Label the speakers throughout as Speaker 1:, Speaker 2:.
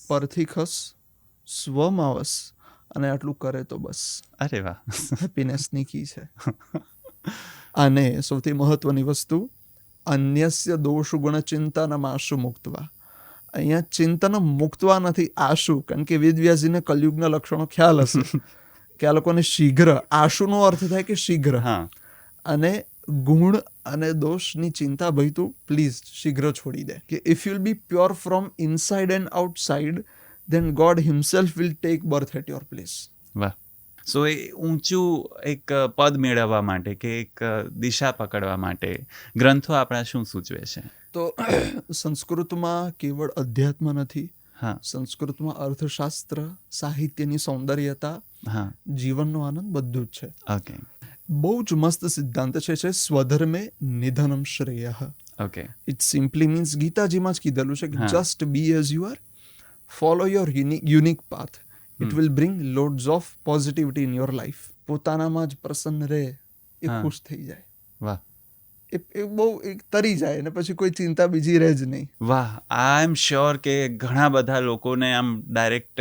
Speaker 1: પરથી ખસ, સ્વમાં વસ, અને આટલું કરે તો બસ.
Speaker 2: અરે વાહ.
Speaker 1: હેપીનેસની કી છે. અને સૌથી મહત્વની વસ્તુ, અન્યસ્ય દોષ ગુણ ચિંતનમ આશુ મુક્તવા. અહીંયા ચિંતન મુક્તવા નથી, આશુ. કારણ કે વેદવ્યાસજીને કલયુગના લક્ષણો ખ્યાલ હશે કે આ લોકોને શીઘ્ર, આશુનો અર્થ થાય કે શીઘ્ર.
Speaker 2: હા,
Speaker 1: અને ગુણ અને દોષની ચિંતા ભાઈ તું પ્લીઝ શીઘ્ર છોડી દે. કે if you'll be pure from inside and outside, then God himself will take birth at your place.
Speaker 2: વાહ. સો એ ઊંચું એક પદ મેળવવા માટે કે એક દિશા પકડવા માટે ગ્રંથો આપણા શું સૂચવે છે?
Speaker 1: તો સંસ્કૃતમાં કેવળ અધ્યાત્મ નથી,
Speaker 2: હા
Speaker 1: સંસ્કૃતમાં અર્થશાસ્ત્ર, સાહિત્યની સૌંદર્યતા,
Speaker 2: હા,
Speaker 1: જીવનનો આનંદ બધું જ છે.
Speaker 2: ઓકે
Speaker 1: બહુ જ મસ્ત સિદ્ધાંત છે સ્વધર્મે નિધનમ શ્રેયઃ.
Speaker 2: ઓકે,
Speaker 1: ઇટ સિમ્પલી મીન્સ ગીતાજીમાં જ કીધેલું છે કે
Speaker 2: હા.
Speaker 1: Just be as you are, follow your unique path, it will bring loads of positivity in your life. પોતાનામાં જ પ્રસન્ન રહે, એ
Speaker 2: હા.
Speaker 1: ખુશ થઈ જાય,
Speaker 2: વાહ
Speaker 1: એ બહુ એક તરી જાય, અને પછી કોઈ ચિંતા બીજી રહે જ નહીં.
Speaker 2: વાહ. આઈ એમ શ્યોર કે ઘણા બધા લોકોને આમ ડાયરેક્ટ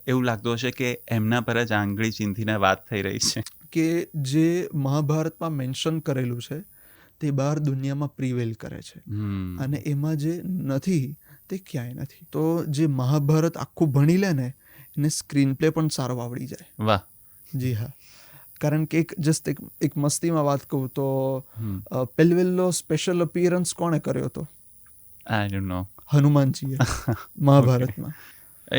Speaker 2: એવું લાગતું હશે કે એમના પર જ આંગળી ચીંધીને વાત થઈ રહી છે.
Speaker 1: કે જે મહાભારતમાં મેન્શન કરેલું છે તે બહાર દુનિયામાં પ્રિવેલ કરે છે, અને એમાં જે નથી તે ક્યાંય નથી. તો જે મહાભારત આખું ભણી લે ને એને સ્ક્રીન પ્લે પણ સારો આવડી જાય.
Speaker 2: વાહ.
Speaker 1: જી હા. કારણ કે એક મસ્તીમાં વાત કહું તો પહેલો સ્પેશિયલ અપિયરન્સ કોણે કર્યો હતો?
Speaker 2: I don't know.
Speaker 1: હનુમાનજીએ મહાભારતમાં.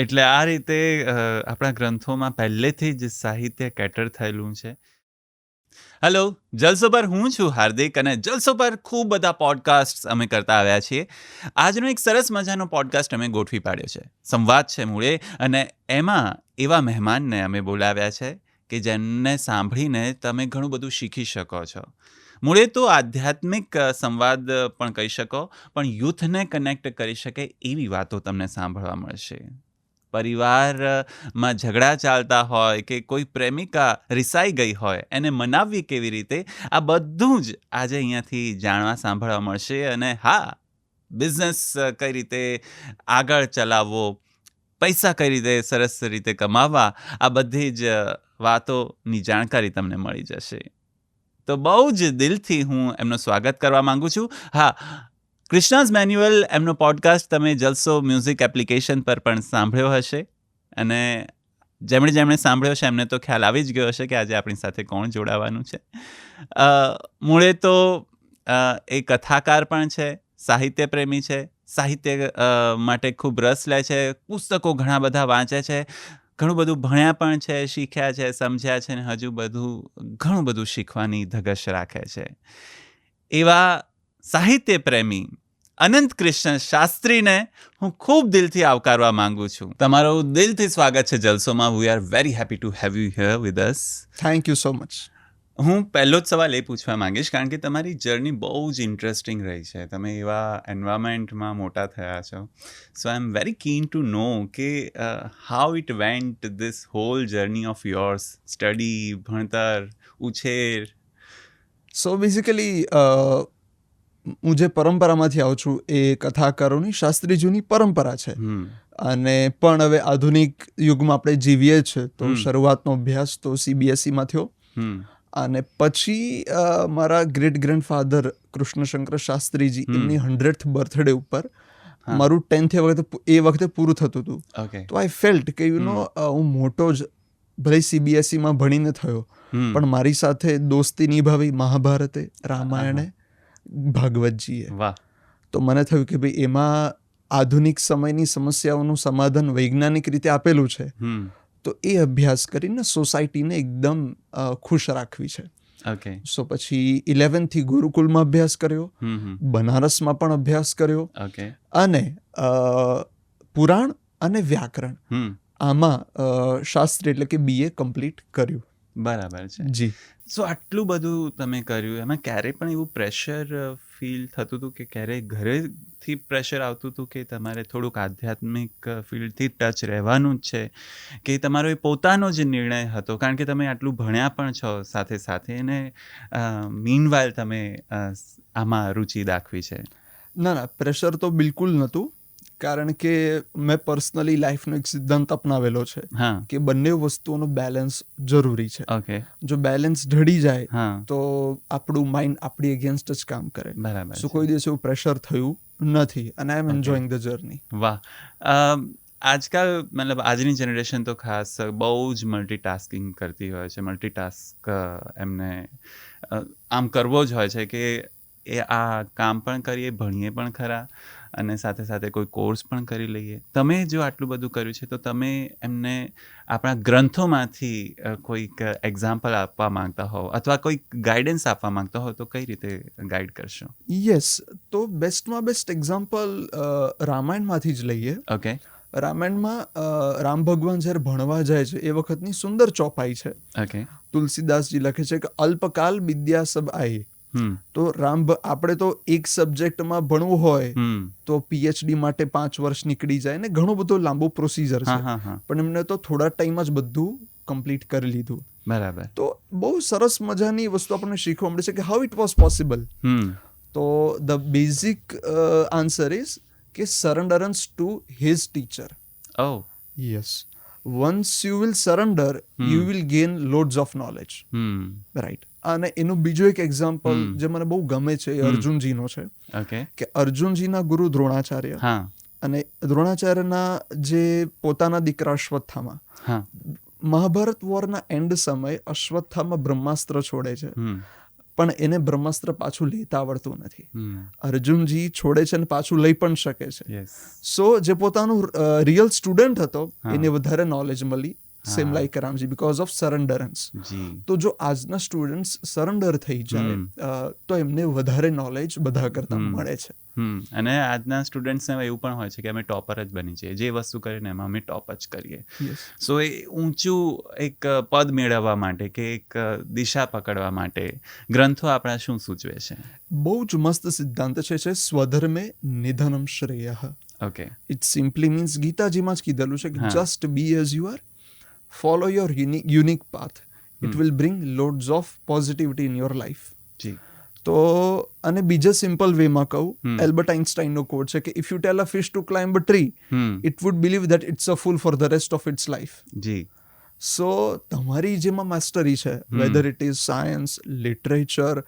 Speaker 2: એટલે આ રીતે આપણા ગ્રંથોમાં પહેલેથી જ સાહિત્ય કેટર થયેલું છે. હેલો, જલસો પર હું છું હાર્દિક, અને જલસો પર ખૂબ બધા પોડકાસ્ટ અમે કરતા આવ્યા છીએ. આજનો એક સરસ મજાનો પોડકાસ્ટ અમે ગોઠવી પાડ્યો છે. સંવાદ છે મૂળે, અને એમાં એવા મહેમાનને અમે બોલાવ્યા છે કે જેમને સાંભળીને તમે ઘણું બધું શીખી શકો છો. મૂળે તો આધ્યાત્મિક સંવાદ પણ કહી શકો, પણ યુથને કનેક્ટ કરી શકે એવી વાતો તમને સાંભળવા મળશે. પરિવારમાં ઝઘડા ચાલતા હોય કે કોઈ પ્રેમિકા રિસાઈ ગઈ હોય, એને મનાવવી કેવી રીતે, આ બધું જ આજે અહીંયાથી જાણવા સાંભળવા મળશે. અને હા, બિઝનેસ કઈ રીતે આગળ ચલાવવો, પૈસા કઈ રીતે સરસ રીતે કમાવવા, આ બધી જ વાતોની જાણકારી તમને મળી જશે. તો બહુ જ દિલથી હું એમનું સ્વાગત કરવા માંગુ છું. હા, કૃષ્ણાઝ મેન્યુઅલ એમનો પોડકાસ્ટ તમે જલસો મ્યુઝિક એપ્લિકેશન પર પણ સાંભળ્યો હશે, અને જેમણે સાંભળ્યો છે એમને તો ખ્યાલ આવી જ ગયો હશે કે આજે આપણી સાથે કોણ જોડાવાનું છે. મૂળે તો એ કથાકાર પણ છે, સાહિત્ય પ્રેમી છે, સાહિત્ય માટે ખૂબ રસ લે છે, પુસ્તકો ઘણા બધા વાંચે છે, ઘણું બધું ભણ્યા પણ છે, શીખ્યા છે, સમજ્યા છે, અને હજુ ઘણું બધું શીખવાની ધગશ રાખે છે. એવા સાહિત્ય પ્રેમી અનંત કૃષ્ણ શાસ્ત્રીને હું ખૂબ દિલથી આવકારવા માંગુ છું. તમારું દિલથી સ્વાગત છે જલસોમાં. We are very happy to have you here with us.
Speaker 1: Thank you so much.
Speaker 2: હું પહેલો જ સવાલ એ પૂછવા માંગીશ, કારણ કે તમારી જર્ની બહુ જ ઇન્ટરેસ્ટિંગ રહી છે. તમે એવા એન્વાયરમેન્ટમાં મોટા થયા છો. સો આઈ એમ વેરી કીન ટુ નો કે how it went this hall journey of yours, study, ભણતર, ઉછેર.
Speaker 1: સો બેઝિકલી હું જે પરંપરામાંથી આવું છું એ કથાકારોની શાસ્ત્રીજીની પરંપરા છે. અને પણ હવે આધુનિક યુગમાં આપણે જીવીએ છીએ, તો શરૂઆતનો અભ્યાસ તો CBSEમાં થયો, અને પછી મારા ગ્રેટ ગ્રેન્ડફાધર કૃષ્ણશંકર શાસ્ત્રીજી, એમની 100th બર્થડે ઉપર મારું 10th એ વખતે પૂરું થતું હતું. તો આઈ ફેલ્ટ કે હું મોટો જ ભલે CBSEમાં ભણીને થયો, પણ મારી સાથે દોસ્તી નિભાવી મહાભારતે, રામાયણે, ભાગવતજીએ. તો મને થયું કે ભાઈ એમાં આધુનિક સમયની સમસ્યાઓનું સમાધાન વૈજ્ઞાનિક રીતે આપેલું છે, તો એ અભ્યાસ કરીને સોસાયટીને એકદમ ખુશ રાખવી છે. સો પછી 11th ગુરુકુલમાં અભ્યાસ કર્યો, બનારસમાં પણ અભ્યાસ કર્યો, અને પુરાણ અને વ્યાકરણ આમાં શાસ્ત્ર એટલે કે BA કમ્પ્લીટ કર્યું.
Speaker 2: બરાબર છે
Speaker 1: જી.
Speaker 2: સો આટલું બધું તમે કર્યું, એમાં ક્યારેય પણ એવું પ્રેશર ફીલ થતું હતું કે ક્યારેય ઘરેથી પ્રેશર આવતું હતું કે તમારે થોડુંક આધ્યાત્મિક ફિલ્ડથી ટચ રહેવાનું જ છે, કે તમારો એ પોતાનો જ નિર્ણય હતો? કારણ કે તમે આટલું ભણ્યા પણ છો સાથે સાથે, અને મીનવાઇલ તમે આમાં રુચિ દાખવી છે.
Speaker 1: ના, પ્રેશર તો બિલકુલ નહોતું, કારણ કે મેં પર્સનલી લાઈફનો એક સિદ્ધાંત અપનાવેલો છે
Speaker 2: હા
Speaker 1: કે બંને વસ્તુઓનો બેલેન્સ જરૂરી છે.
Speaker 2: ઓકે
Speaker 1: જો બેલેન્સ ઢળી જાય
Speaker 2: હા
Speaker 1: તો આપણું માઇન્ડ આપણી અગેન્સ્ટ જ કામ કરે.
Speaker 2: બરાબર
Speaker 1: સો
Speaker 2: છે.
Speaker 1: કોઈ દિવસ એવું પ્રેશર થયું નથી અને આઈ એમ એન્જોયિંગ ધ જર્ની.
Speaker 2: વાહ. આજકાલ મતલબ આજની જનરેશન તો ખાસ બહુ જ મલ્ટીટાસ્કિંગ કરતી હોય છે. મલ્ટીટાસ્ક એમને આમ કરવો જ હોય છે કે એ આ કામ પણ કરીએ, ભણીએ પણ ખરા અને સાથે સાથે કોઈ કોર્સ પણ કરી લઈએ. તમે જો આટલું બધું કર્યું છે તો તમે એમને આપણા ગ્રંથોમાંથી કોઈક એક્ઝામ્પલ આપવા માંગતા હો અથવા કોઈક ગાઈડન્સ આપવા માંગતા હો તો કઈ રીતે ગાઈડ કરશો?
Speaker 1: યસ, તો બેસ્ટમાં બેસ્ટ એક્ઝામ્પલ રામાયણમાંથી જ લઈએ.
Speaker 2: ઓકે
Speaker 1: રામાયણમાં રામ ભગવાન જ્યારે ભણવા જાય છે એ વખતની સુંદર ચોપાઈ છે.
Speaker 2: ઓકે
Speaker 1: તુલસીદાસજી લખે છે કે અલ્પકાલ વિદ્યા સબ આઈ. તો આપણે તો એક સબ્જેક્ટમાં ભણવું હોય તો પીએચડી માટે 5 વર્ષ નીકળી જાય ને ઘણો બધો લાંબો પ્રોસિજર છે. પણ એમને તો થોડા ટાઈમમાં જ બધું કમ્પ્લીટ કરી લીધું.
Speaker 2: બરાબર.
Speaker 1: તો બહુ સરસ મજાની વસ્તુ આપણને શીખવા મળે છે કે હાઉ ઇટ વોઝ પોસિબલ. તો ધ બેઝિક આન્સર ઇઝ કે surrenderance to his teacher.
Speaker 2: Oh.
Speaker 1: Yes, once you will surrender you will gain loads of knowledge. Right. અને એનું બીજું એક એક્ઝામ્પલ જે મને બહુ ગમે છે એ અર્જુનજીનો છે.
Speaker 2: ઓકે
Speaker 1: કે અર્જુનજીના ગુરુ દ્રોણાચાર્ય
Speaker 2: હા
Speaker 1: અને દ્રોણાચાર્યના જે પોતાના દીકરા અશ્વત્થામા,
Speaker 2: હા
Speaker 1: મહાભારત વોરના એન્ડ સમયે અશ્વત્થામા બ્રહ્માસ્ત્ર છોડે છે પણ એને બ્રહ્માસ્ત્ર પાછું લેતા આવડતું નથી. અર્જુનજી છોડે છે અને પાછું લઈ પણ શકે છે.
Speaker 2: યસ
Speaker 1: સો જે પોતાનું રિયલ સ્ટુડન્ટ હતો એને વધારે નોલેજ મળી. Same like Ramji because of surrenderance.
Speaker 2: જી
Speaker 1: તો જો આજના સ્ટુડન્ટ્સ સરેન્ડર થઈ જાય તો એમને વધારે નોલેજ બધા કરતા મળે છે.
Speaker 2: અને આજના સ્ટુડન્ટ્સને એવું પણ હોય છે કે અમે ટોપર જ બની જઈએ, જે વસ્તુ કરીને એમાં અમે ટોપ જ કરીએ. સો એ ઊંચું એક પદ મેળવવા માટે કે એક દિશા પકડવા માટે ગ્રંથો આપણા શું સૂચવે છે?
Speaker 1: બહુ જ મસ્ત સિદ્ધાંત છે સ્વધર્મે નિધનમ શ્રેયઃ.
Speaker 2: ઓકે
Speaker 1: ઇટ સિમ્પલી મીન્સ ગીતાજીમાં જ કીધેલું છે કે
Speaker 2: હા.
Speaker 1: Just be as you are, follow your unique path, it will bring loads of positivity in your life.
Speaker 2: જી
Speaker 1: તો અને બીજા સિમ્પલ વેમાં કહું, એલ્બર્ટ આઇન્સ્ટાઈનનો કોટ છે કે if you tell a fish to climb a tree it would believe that it's a fool for the rest of its life.
Speaker 2: જી
Speaker 1: so તમારી જેમાં માસ્ટરી છે, whether it is science, literature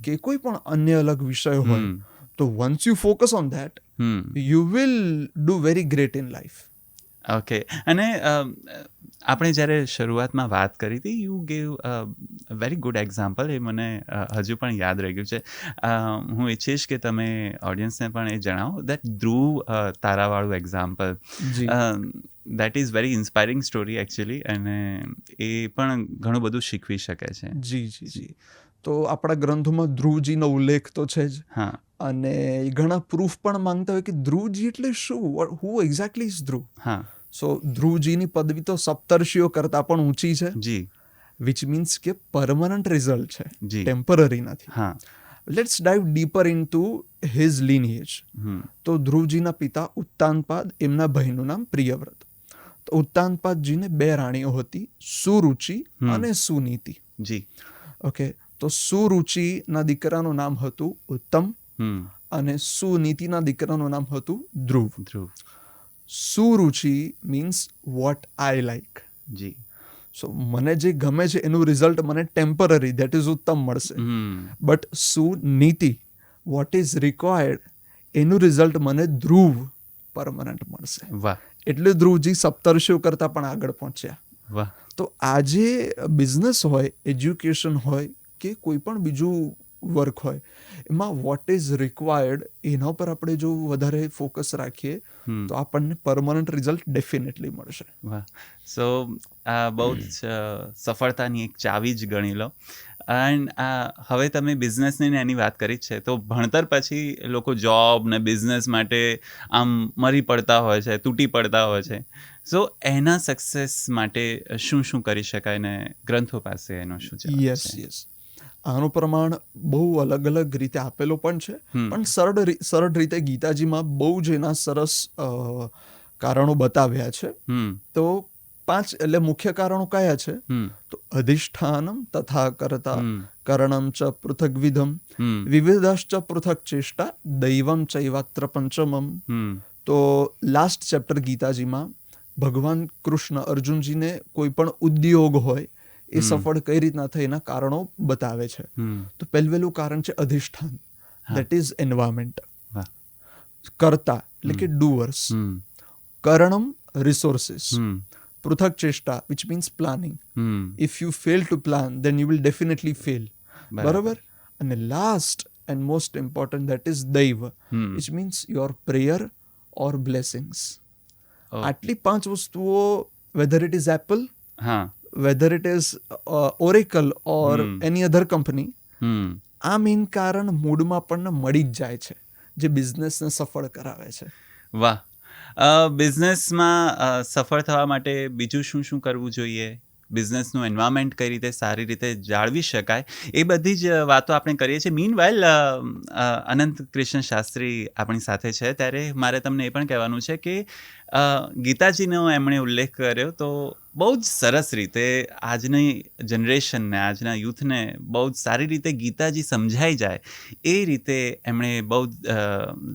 Speaker 1: કે કોઈ પણ અન્ય અલગ વિષય હોય, તો once you focus on that you will do very great in life.
Speaker 2: Okay. અને આપણે જ્યારે શરૂઆતમાં વાત કરી હતી you gave very good example. એ મને હજુ પણ યાદ રહી ગયું છે. હું ઈચ્છીશ કે તમે ઓડિયન્સને પણ એ જણાવો દેટ ધ્રુવ તારાવાળું example, that is very inspiring story actually અને એ પણ ઘણું બધું શીખવી શકે છે.
Speaker 1: જી. તો આપણા ગ્રંથોમાં ધ્રુવજીનો ઉલ્લેખ તો છે જ.
Speaker 2: હા
Speaker 1: અને ઘણા પ્રૂફ પણ માંગતા હોય કે ધ્રુવજી એટલે શું, હુ એક્ઝેક્ટલી ઇઝ ધ્રુવ.
Speaker 2: હા
Speaker 1: સો ધ્રુવજીની પદવી તો સપ્તર્ષિઓ કરતા પણ ઊંચી છે.
Speaker 2: જી
Speaker 1: વિચ મીન્સ કે પરમનન્ટ રિઝલ્ટ છે,
Speaker 2: જી
Speaker 1: ટેમ્પરરી નથી.
Speaker 2: હા
Speaker 1: let's dive dipper into his lineage. તો ધ્રુવજીના પિતા ઉત્તાનપાદ, એમના ભાઈનું નામ પ્રિયવ્રત. તો ઉત્તાનપાદજીને 2 રાણીઓ હતી, સુરુચિ અને સુનીતિ.
Speaker 2: જી
Speaker 1: ઓકે. તો સુરુચિના દીકરાનું નામ હતું ઉત્તમ અને સુનીતિના દીકરાનું નામ હતું ધ્રુવ.
Speaker 2: ધ્રુવ
Speaker 1: સુરુચિ મીન્સ વોટ આઈ લાઈક.
Speaker 2: જી
Speaker 1: સો મને જે ગમે છે એનું રિઝલ્ટ મને ટેમ્પરરી, દેટ ઇઝ ઉત્તમ મળશે. But Suniti, what is required, એનું રિઝલ્ટ મને ધ્રુવ પરમનન્ટ મળશે.
Speaker 2: વાહ
Speaker 1: એટલે ધ્રુવજી સપ્તર્ષિઓ કરતા પણ આગળ પહોંચ્યા.
Speaker 2: વાહ.
Speaker 1: તો આજે બિઝનેસ હોય, એજ્યુકેશન હોય કે કોઈ પણ બીજું વર્ક હોય, એમાં વોટ ઇઝ રિક્વાયર્ડ એના પર આપણે જો વધારે ફોકસ રાખીએ તો આપણને પરમનન્ટ રિઝલ્ટ ડેફિનેટલી મળશે.
Speaker 2: વાહ. સો આ બહુ જ સફળતાની એક ચાવી જ ગણી લો. એન્ડ હવે તમે બિઝનેસની એની વાત કરી જ છે, તો ભણતર પછી લોકો જોબ ને બિઝનેસ માટે આમ મરી પડતા હોય છે, તૂટી પડતા હોય છે. સો એના સક્સેસ માટે શું શું કરી શકાય ને ગ્રંથો પાસે એનો શું છે?
Speaker 1: યસ. આનું પ્રમાણ બહુ અલગ અલગ રીતે આપેલો પણ છે, પણ સરળ રીતે ગીતાજીમાં બહુ જ એના સરસ કારણો બતાવ્યા છે. તો 5 એટલે મુખ્ય કારણો કયા છે? તો અધિષ્ઠાનમ તથા કર્તા, કરણમ ચ પૃથગ્વિધમ, વિવિધશ્ચ પૃથક ચેષ્ટા, દૈવમ ચૈવાત્ર પંચમમ. તો તો લાસ્ટ ચેપ્ટર ગીતાજીમાં ભગવાન કૃષ્ણ અર્જુનજીને કોઈ પણ ઉદ્યોગ હોય એ સફળ કઈ રીતના થાય એના કારણો બતાવે છે. તો પહેલું કારણ છે અધિષ્ઠાન, દેટ ઇઝ એન્વાયરમેન્ટ. કર્તા એટલે કે ડુઅર્સ, કરણમ રિસોર્સિસ, પૃથક ચેષ્ટા which means planning. If you fail to plan then you will definitely fail. બરાબર. અને last and most important that is દૈવ, which means your prayer or blessings. આટલી 5 વસ્તુઓ, whether it is Apple, whether it is Oracle or any other company, આ main કારણ મૂળમાં આપણને મળી જ જાય છે, જે બિઝનેસને સફળ કરાવે છે.
Speaker 2: વાહ. બિઝનેસમાં સફળ થવા માટે બીજું શું શું કરવું જોઈએ? બિઝનેસનું એન્વાયરમેન્ટ કઈ રીતે સારી રીતે જાળવી શકાય, એ બધી જ વાતો આપણે કરીએ છીએ. મીનવાઇલ અનંત કૃષ્ણ શાસ્ત્રી આપણી સાથે છે, ત્યારે મારે તમને એ પણ કહેવાનું છે કે ગીતાજીનો એમણે ઉલ્લેખ કર્યો તો બહુ જ સરસ રીતે આજની જનરેશનને, આજના યુથને બહુ જ સારી રીતે ગીતાજી સમજાઈ જાય એ રીતે એમણે બહુ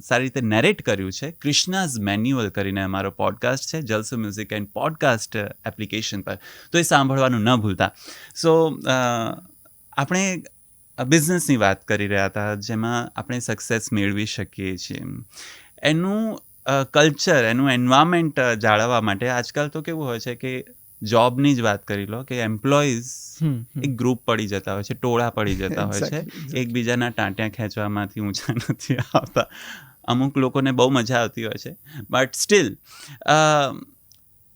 Speaker 2: સારી રીતે નેરેટ કર્યું છે. કૃષ્ણાઝ મેન્યુઅલ કરીને અમારો પોડકાસ્ટ છે જલસો મ્યુઝિક એન્ડ પોડકાસ્ટ એપ્લિકેશન પર, તો એ સાંભળવાનું ન ભૂલતા. સો આપણે બિઝનેસની વાત કરી રહ્યા હતા, જેમાં આપણે સક્સેસ મેળવી શકીએ છીએ. એનું કલ્ચર, એનું એન્વાયરમેન્ટ જાળવવા માટે આજકાલ તો કેવું હોય છે કે જોબની જ વાત કરી લો કે એમ્પ્લોઈઝ એક ગ્રુપ પડી જતા હોય છે, ટોળા પડી જતા હોય છે, એકબીજાના ટાંટ્યા ખેંચવામાંથી ઊંચા નથી આવતા. અમુક લોકોને બહુ મજા આવતી હોય છે, બટ સ્ટીલ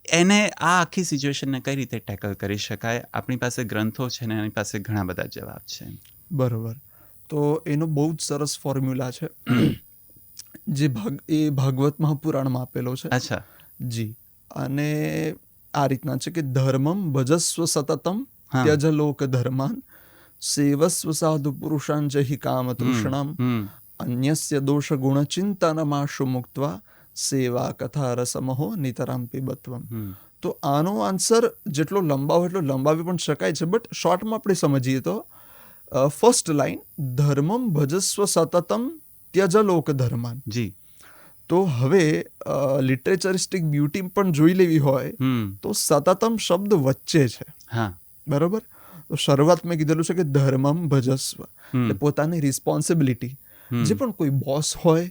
Speaker 2: એને આ આખી સિચ્યુએશનને કઈ રીતે ટેકલ કરી શકાય? આપણી પાસે ગ્રંથો છે ને એની પાસે ઘણા બધા જવાબ છે.
Speaker 1: બરોબર. તો એનો બહુ જ સરસ ફોર્મ્યુલા છે, જે ભાગવત મહાપુરાણમાં આપેલો છે.
Speaker 2: અચ્છા.
Speaker 1: જી. અને આ રીતના છે કે ધર્મમ ભજસ્વ સતતમ ત્યજ લોક ધર્માન સેવસ્વ સાધુ પુરુષાન જહિ કામ તૃષ્ણામ અન્યસ્ય દોષ ગુણ ચિંતનમાશુ મુક્ત્વા સેવા કથા રસમહો નિતરામ પીબત્વમ. તો આનો આન્સર જેટલો લંબાવો એટલો લંબાવી પણ શકાય છે, બટ શોર્ટમાં આપણે સમજીએ તો ફર્સ્ટ લાઈન, ધર્મમ ભજસ્વ સતતમ ત્યજ લોક ધર્માન.
Speaker 2: જી.
Speaker 1: તો હવે લિટરેચરિસ્ટિક બ્યુટી પણ જોઈ લેવી હોય તો સતતમ શબ્દ વચ્ચે છે. બરોબર. તો શરૂઆત મેં કીધેલું છે કે ધર્મમ ભજસ્વ, એટલે પોતાની રિસ્પોન્સિબિલિટી, જે પણ કોઈ બોસ હોય,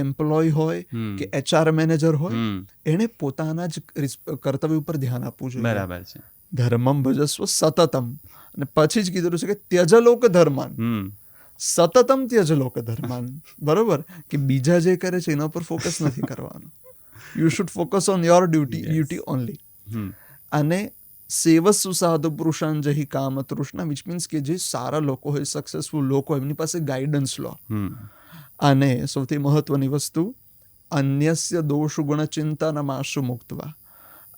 Speaker 1: એમ્પ્લોય હોય કે HR મેનેજર હોય, એને પોતાના જ કર્તવ્ય ઉપર ધ્યાન આપવું જોઈએ.
Speaker 2: બરાબર છે.
Speaker 1: ધર્મમ ભજસ્વ સતતમ, અને પછી જ કીધેલું છે કે ત્યજ લોક ધર્માન, સતતમ ત્યજ લોક ધર્માન. બરોબર, કે બીજા જે કરે છે એના પર ફોકસ નથી કરવાનું. You should focus on your duty only. અને સેવસ્વ સાધુ પુરુષાન જહિ કામ તૃષ્ણા, વિચ મીન્સ કે જે સારા લોકો હોય, સક્સેસફુલ લોકો હોય, એમની પાસે ગાઈડન્સ લો. અને સૌથી મહત્વની વસ્તુ, અન્યસ્ય દોષ ગુણ ચિંતનમાશુ મુક્ત્વા.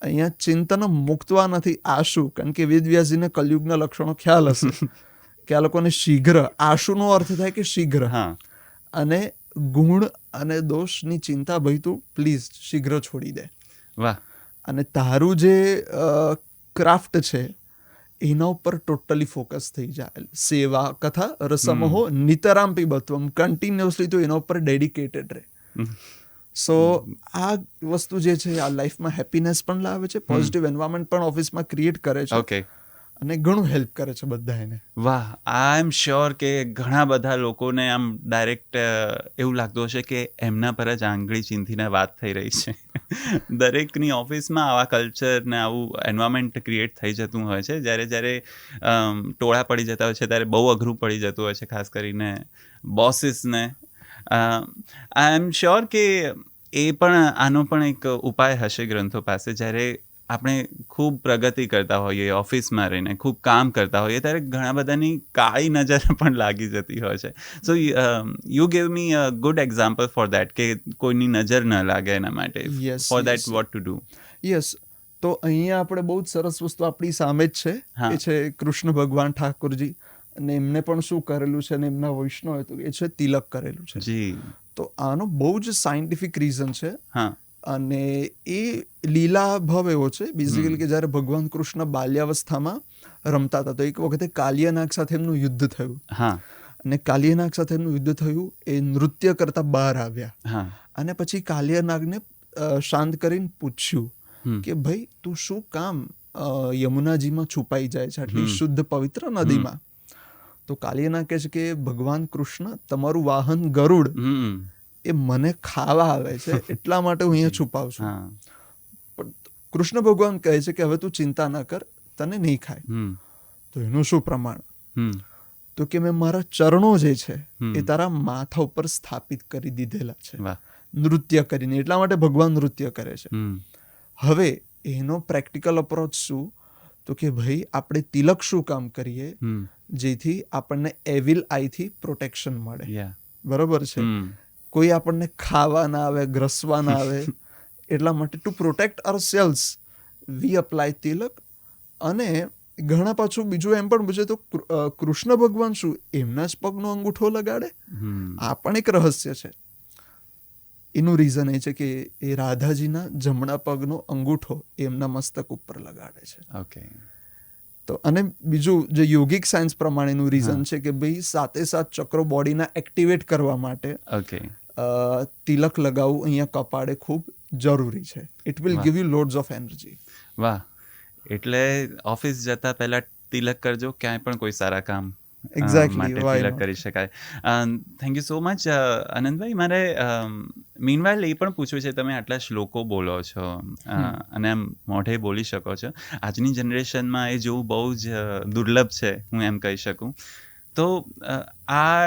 Speaker 1: અહીંયા ચિંતન મુક્તવા નથી, આશુ, કારણ કે વેદવ્યાસજીને કલયુગના લક્ષણો ખ્યાલ હશે કે આ લોકોને શીઘ્ર, આશુનો અર્થ થાય કે શીઘ્ર, અને ગુણ અને દોષની ચિંતા ભાઈ તું પ્લીઝ શીઘ્ર છોડી દે.
Speaker 2: વાહ.
Speaker 1: અને તારું જે ક્રાફ્ટ છે એના ઉપર ટોટલી ફોકસ થઈ જાય. સેવા કથા રસમહો નિતરામ પીબત્વમ, કન્ટિન્યુઅસલી તો એના ઉપર ડેડિકેટેડ રહે. સો આ વસ્તુ જે છે આ લાઈફમાં હેપીનેસ પણ લાવે છે, પોઝિટિવ એન્વાયરમેન્ટ પણ ઓફિસમાં ક્રિએટ કરે છે.
Speaker 2: ઓકે.
Speaker 1: અને ઘણું હેલ્પ કરે છે બધા એને.
Speaker 2: વાહ. આઈ એમ શ્યોર કે ઘણા બધા લોકોને આમ ડાયરેક્ટ એવું લાગતું હશે કે એમના પર જ આંગળી ચીંધીને વાત થઈ રહી છે. દરેકની ઓફિસમાં આવા કલ્ચર ને આવું એન્વાયરમેન્ટ ક્રિએટ થઈ જતું હોય છે. જ્યારે ટોળા પડી જતા હોય છે ત્યારે બહુ અઘરું પડી જતું હોય છે, ખાસ કરીને બોસીસને. આઈ એમ શ્યોર કે એ પણ આનો પણ એક ઉપાય હશે ગ્રંથો પાસે. જ્યારે આપણે ખૂબ પ્રગતિ કરતા હોઈએ, ઓફિસમાં રહીને ખૂબ કામ કરતા હોઈએ, ત્યારે ઘણા બધાની કાળી નજર પણ લાગી જતી હોય છે. So you gave me a good example for that, કે કોઈની નજર ન લાગે એના માટે. For that vote to do.
Speaker 1: Yes. તો અહીંયા આપણે બહુ જ સરસ વસ્તુ આપણી સામે જ છે, એ છે કૃષ્ણ ભગવાન ઠાકોરજી. અને એમને પણ શું કરેલું છે, અને એમના વૈષ્ણવ હતું એ છે તિલક કરેલું છે.
Speaker 2: જી.
Speaker 1: તો આનો બહુ જ સાયન્ટિફિક રીઝન છે. અને એ લીલા ભાવ એવો છે બેઝિકલી કે જ્યારે ભગવાન કૃષ્ણ બાલ્યાવસ્થામાં રમતા હતા તો એક વખતે કાલિયાનાગ સાથે એમનું યુદ્ધ થયું. અને કાલિયાનાગ સાથે એમનું યુદ્ધ થયું, એ નૃત્ય કરતા બહાર આવ્યા. અને પછી કાલિયાનાગને શાંત કરીને પૂછ્યું કે ભાઈ તું શું કામ યમુનાજીમાં છુપાઈ જાય છે આટલી શુદ્ધ પવિત્ર નદીમાં? તો કાલિયાનાગ કહે છે કે ભગવાન કૃષ્ણ તમારું વાહન ગરુડ એ મને ખાવા આવે છે એટલા માટે હું અહીંયા છુપાવ છું. પણ કૃષ્ણ ભગવાન કહે છે કે હવે તું ચિંતા ના કર, તને નહીં ખાય. તો એનું શું પ્રમાણ? તો કે મેં મારા ચરણો જે છે એ તારા માથા ઉપર સ્થાપિત કરી દીધેલા છે નૃત્ય કરીને. એટલા માટે ભગવાન નૃત્ય કરે છે. હવે એનો પ્રેક્ટિકલ અપ્રોચ શું? તો કે ભાઈ આપણે તિલક શું કામ કરીએ જેથી આપણને એવિલ આઈથી પ્રોટેક્શન મળે. બરોબર છે? કોઈ આપણને ખાવા ના આવે, ગ્રસવા ના આવે, એટલા માટે to protect our cells we apply તિલક. અને ઘણા પાછું બીજું એમ પણ પૂછે તો કૃષ્ણ ભગવાન શું એમના જ પગનો અંગૂઠો લગાડે? આ પણ એક રહસ્ય છે. એનું રીઝન એ છે કે એ રાધાજીના જમણા પગનો અંગૂઠો એમના મસ્તક ઉપર લગાડે છે.
Speaker 2: ઓકે.
Speaker 1: તો અને બીજું જે યોગિક સાયન્સ પ્રમાણેનું રીઝન છે કે ભાઈ 7 ચક્રો બોડીના એક્ટિવેટ કરવા માટે તિલક લગાવવું અહીંયા કપાળે ખૂબ જરૂરી છે. It will give you loads of energy.
Speaker 2: વાહ. એટલે ઓફિસ જતા પહેલા તિલક કરજો, ક્યાંય પણ કોઈ સારા કામ માટે તિલક કરી શકાય. થેન્ક યુ સો મચ આનંદભાઈ. મારે મીનવાઇલ એ પણ પૂછવું છે, તમે આટલા શ્લોકો બોલો છો અને એમ મોઢે બોલી શકો છો, આજની જનરેશનમાં એ જોવું બહુ જ દુર્લભ છે, હું એમ કહી શકું. તો આ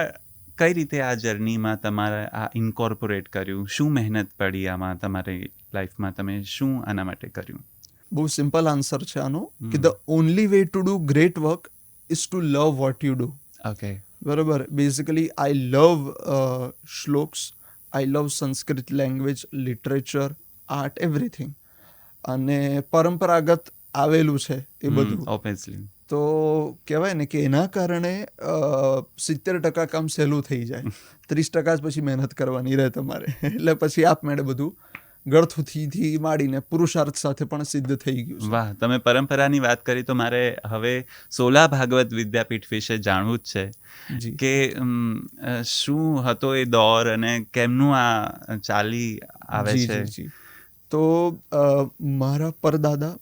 Speaker 2: કઈ રીતે આ જર્નીમાં તમારે આ ઇન્કોર્પોરેટ કર્યું? શું મહેનત પડી આમાં તમારી લાઈફમાં? તમે શું આના માટે કર્યું?
Speaker 1: બહુ સિમ્પલ આન્સર છે આનો કે the only way to do great work is to love what you do.
Speaker 2: Okay.
Speaker 1: બરાબર. બેઝિકલી આઈ લવ શ્લોક્સ, I love Sanskrit language, literature, art, everything. અને પરંપરાગત આવેલું છે એ બધું.
Speaker 2: ઓબ્વિયસલી.
Speaker 1: તો કહેવાય ને કે એના કારણે 70% કામ સહેલું થઈ જાય, 30% જ પછી મહેનત કરવાની રહે તમારે. એટલે પછી આપમેળે બધું ગળથુથી માંડીને પુરુષાર્થ સાથે પણ સિદ્ધ થઈ ગયું છે.
Speaker 2: વાહ. તમે પરંપરાની વાત કરી તો મારે હવે સોલા ભાગવત વિદ્યાપીઠ વિશે જાણવું જ છે કે શું હતો એ દોર અને કેમનું આ ચાલી આવે છે.
Speaker 1: તો મારા પરદાદા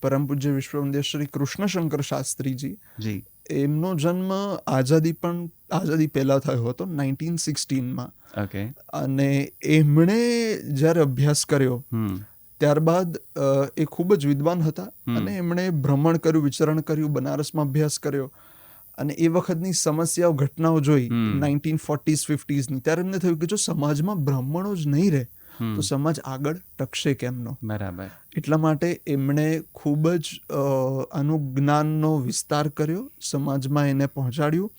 Speaker 1: પરમ પૂજ્ય વિશ્વવંદ્ય શ્રી કૃષ્ણશંકર શાસ્ત્રીજી, એમનો જન્મ આઝાદી પહેલા થયો હતો 1916માં. અને એમણે જ્યારે અભ્યાસ કર્યો ત્યારબાદ એ ખૂબ જ વિદ્વાન હતા અને એમણે ભ્રમણ કર્યું, વિચરણ કર્યું, બનારસમાં અભ્યાસ કર્યો. અને એ વખતની સમસ્યાઓ, ઘટનાઓ જોઈ 1940s 50sની, ત્યારે એમને થયું કે જો સમાજમાં બ્રાહ્મણો જ નહીં રહે તો સમાજ આગળ ટકશે કેમનો?
Speaker 2: બરાબર.
Speaker 1: એટલા માટે એમણે ખૂબ જ આનું જ્ઞાનનો વિસ્તાર કર્યો, સમાજમાં એને પહોંચાડ્યું,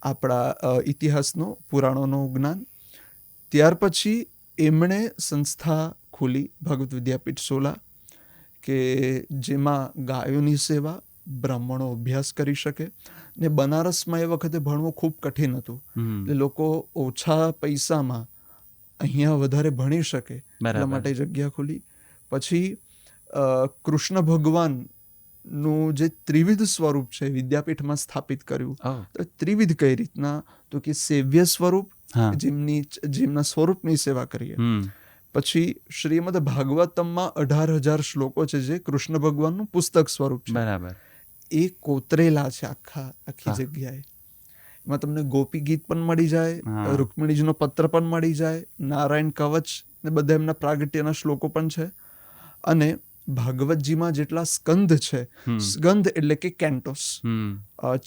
Speaker 1: આપણા ઇતિહાસનો, પુરાણોનું જ્ઞાન. ત્યાર પછી એમણે સંસ્થા ખોલી ભાગવત વિદ્યાપીઠ સોલા, કે જેમાં ગાયોની સેવા, બ્રાહ્મણો અભ્યાસ કરી શકે. ને બનારસમાં એ વખતે ભણવું ખૂબ કઠિન હતું, એટલે લોકો ઓછા પૈસામાં અહીંયા વધારે ભણી શકે એટલા માટે જગ્યા ખોલી. પછી કૃષ્ણ ભગવાનનું જે ત્રિવિધ સ્વરૂપ છે વિદ્યાપીઠમાં સ્થાપિત કર્યું. તો ત્રિવિધ કઈ રીતના? તો કે સેવ્ય સ્વરૂપ, જેમના સ્વરૂપની સેવા કરીએ. પછી શ્રીમદ ભાગવતમમાં 18,000 શ્લોકો છે જે કૃષ્ણ ભગવાનનું પુસ્તક સ્વરૂપ છે.
Speaker 2: બરાબર.
Speaker 1: એ કોતરેલા છે આખી જગ્યાએ. એમાં તમને ગોપી ગીત પણ મળી જાય, રૂકમિણીજીનો પત્ર પણ મળી જાય, નારાયણ કવચ ને બધા એમના પ્રાગટ્યના શ્લોકો પણ છે. અને ભાગવતજીમાં જેટલા સ્કંદ છે, સ્કંદ એટલે કે કેન્ટોસ,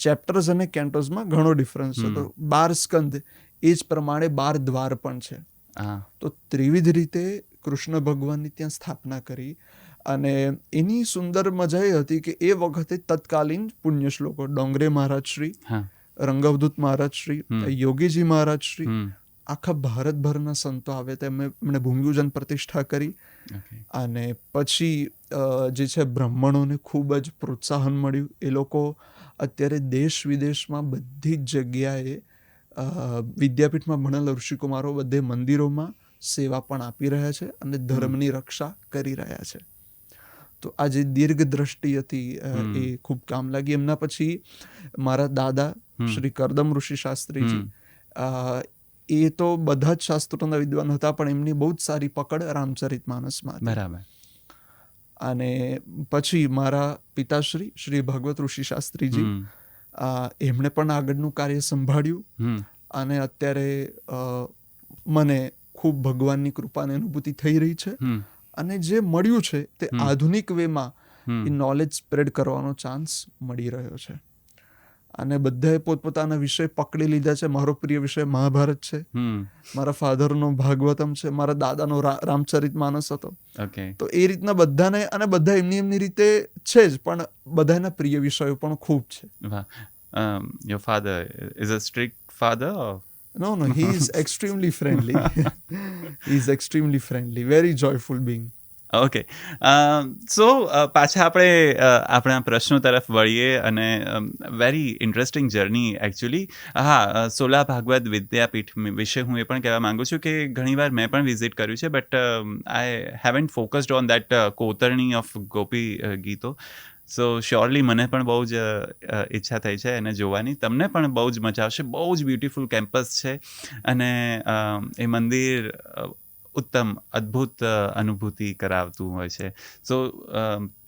Speaker 1: ચેપ્ટર્સ અને કેન્ટોસમાં ઘણો ડિફરન્સ છે. તો 12 સ્કંદ, એ જ પ્રમાણે 12 દ્વાર પણ છે. તો ત્રિવિધ રીતે કૃષ્ણ ભગવાનની ત્યાં સ્થાપના કરી. અને એની સુંદર મજા એ હતી કે એ વખતે તત્કાલીન પુણ્ય શ્લોકો ડોંગરે મહારાજ શ્રી, રંગવદૂત મહારાજ શ્રી, યોગીજી મહારાજ શ્રી, આખા ભારતભરના સંતો આવે તો એમણે ભૂમિપૂજન પ્રતિષ્ઠા કરી. અને પછી જે છે બ્રાહ્મણોને ખૂબ જ પ્રોત્સાહન મળ્યું. એ લોકો અત્યારે દેશ વિદેશમાં બધી જ જગ્યાએ વિદ્યાપીઠમાં ભણેલા ઋષિકુમારો બધે મંદિરોમાં સેવા પણ આપી રહ્યા છે અને ધર્મની રક્ષા કરી રહ્યા છે. તો આ જે દીર્ઘ દ્રષ્ટિ હતી એ ખૂબ કામ લાગી. એમના પછી મારા દાદા શ્રી કરદમ ઋષિ શાસ્ત્રીજી, એ તો બધા જ શાસ્ત્રોના વિદ્વાન હતા, પણ એમની બહુ જ સારી પકડ રામચરિતમાનસમાં હતી.
Speaker 2: બરાબર.
Speaker 1: અને પછી મારા પિતાશ્રી શ્રી ભગવત ઋષિ શાસ્ત્રીજી, એમણે પણ આગળનું કાર્ય સંભાળ્યું. અને અત્યારે મને ખૂબ ભગવાનની કૃપાની અનુભૂતિ થઈ રહી છે. અને જે મળ્યું છે તે આધુનિક વેમાં એ નોલેજ સ્પ્રેડ કરવાનો ચાન્સ મળી રહ્યો છે. અને બધાએ પોતપોતાના વિષય પકડી લીધા છે. મારો પ્રિય વિષય મહાભારત છે, મારા ફાધરનો ભાગવતમ છે, મારા દાદાનો રામચરિતમાનસ હતો. તો એ રીતના બધાને, અને બધા એમની રીતે છે જ, પણ બધાના પ્રિય વિષયો પણ ખૂબ છે.
Speaker 2: Your father is a strict father or?
Speaker 1: No, he is extremely friendly. He is extremely friendly, very joyful being.
Speaker 2: Okay, so પાછા આપણે આપણા પ્રશ્નો તરફ વળીએ. અને વેરી ઇન્ટરેસ્ટિંગ જર્ની એકચ્યુઅલી. હા, સોલા ભાગવત વિદ્યાપીઠ વિશે હું એ પણ કહેવા માંગુ છું કે ઘણીવાર મેં પણ વિઝિટ કર્યું છે, but I haven't focused on that કોતરણી ઓફ ગોપી ગીતો. સો શ્યોરલી મને પણ બહુ જ ઈચ્છા થઈ છે એને જોવાની. તમને પણ બહુ જ મજા આવશે. બહુ જ બ્યુટિફુલ કેમ્પસ છે અને એ મંદિર ઉત્તમ અદ્ભુત અનુભૂતિ કરાવતું હોય છે. સો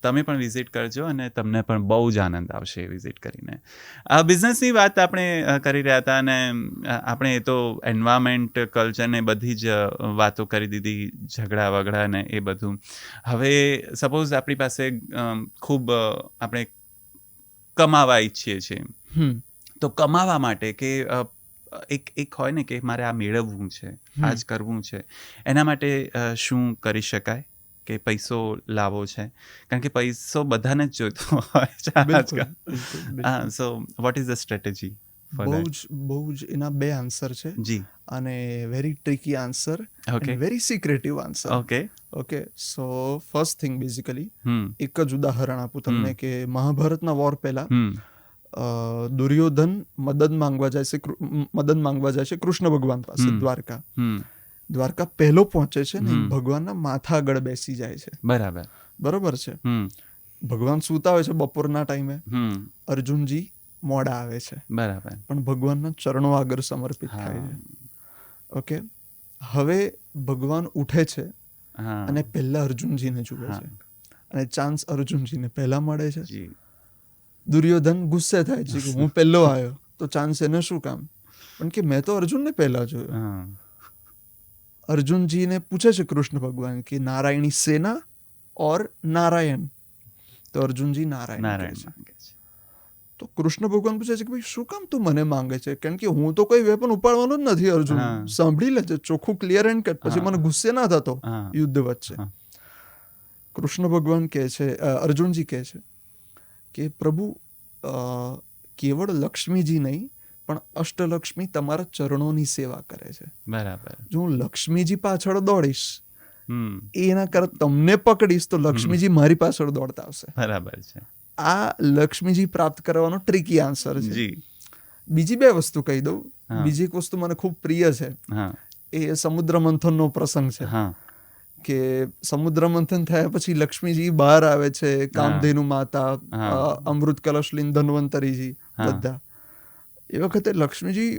Speaker 2: તમે પણ વિઝિટ કરજો અને તમને પણ બહુ જ આનંદ આવશે વિઝિટ કરીને. બિઝનેસની વાત આપણે કરી રહ્યા હતા અને આપણે એ તો એન્વાયરમેન્ટ, કલ્ચરને બધી જ વાતો કરી દીધી, ઝઘડા વગડા ને એ બધું. હવે સપોઝ આપણી પાસે ખૂબ આપણે કમાવા ઈચ્છીએ છીએ, તો કમાવા માટે કે એક હોય ને કે મારે આ મેળવવું છે, આ જ કરવું છે, એના માટે શું કરી શકાય? કે પૈસો લાવવો છે, કારણ કે પૈસો બધાને જ જોઈતો હોય છે આજકાલ. So what is the strategy?
Speaker 1: બહુ જ એના બે આન્સર છે.
Speaker 2: જી.
Speaker 1: અને very tricky answer, very secretive answer. Okay, so first thing basically એક જ ઉદાહરણ આપું તમને કે મહાભારતના વોર પહેલા દુર્યોધન મદદ માંગવા જાય છે કૃષ્ણ ભગવાન પાસે દ્વારકા. દ્વારકા પહેલો પહોંચે છે ને ભગવાનના માથા આગળ બેસી જાય છે. બરાબર છે. ભગવાન સૂતા હોય છે બપોરના ટાઈમે, અર્જુનજી મોડા આવે છે, પણ ભગવાનના ચરણો આગળ સમર્પિત થાય છે. ઓકે, હવે ભગવાન ઉઠે છે અને પહેલા અર્જુનજીને જુએ છે અને ચાન્સ અર્જુનજીને પહેલા મળે છે. દુર્યોધન ગુસ્સે થાય છે કે હું પહેલો આવ્યો તો ચાન્સ એને શું કામ, પણ કે મેં તો અર્જુનને પહેલા જોયો. અર્જુનજીને પૂછે છે કૃષ્ણ ભગવાન કે નારાયણી સેના ઓર નારાયણ, તો અર્જુનજી નારાયણ કહે છે. તો કૃષ્ણ ભગવાન પૂછે છે કે ભાઈ શું કામ તું મને માંગે છે, કારણ કે હું તો કોઈ વેપન ઉપાડવાનો જ નથી. અર્જુન સાંભળી લેજે, ચોખ્ખું ક્લિયર એન્ડ કટ, પછી મને ગુસ્સે ના થતો યુદ્ધ વચ્ચે. કૃષ્ણ ભગવાન કહે છે, અર્જુનજી કહે છે કે પ્રભુ કેવળ લક્ષ્મીજી નહીં પણ અષ્ટલક્ષ્મી તમારા ચરણોની સેવા કરે છે. જો હું લક્ષ્મીજી પાછળ દોડીશ, એના કરતા તમને પકડીશ તો લક્ષ્મીજી મારી પાછળ દોડતા આવશે. આ લક્ષ્મીજી પ્રાપ્ત કરવાનો ટ્રિકી આન્સર છે. બીજી બે વસ્તુ કહી દઉં. બીજી એક વસ્તુ મને ખૂબ પ્રિય છે, એ સમુદ્ર મંથનનો પ્રસંગ છે. કે સમુદ્ર મંથન થયા પછી લક્ષ્મીજી બહાર આવે છે, કામધેનુ માતા, અમૃત કલશ લઈને ધન્વંતરીજી બધા. એ વખતે લક્ષ્મીજી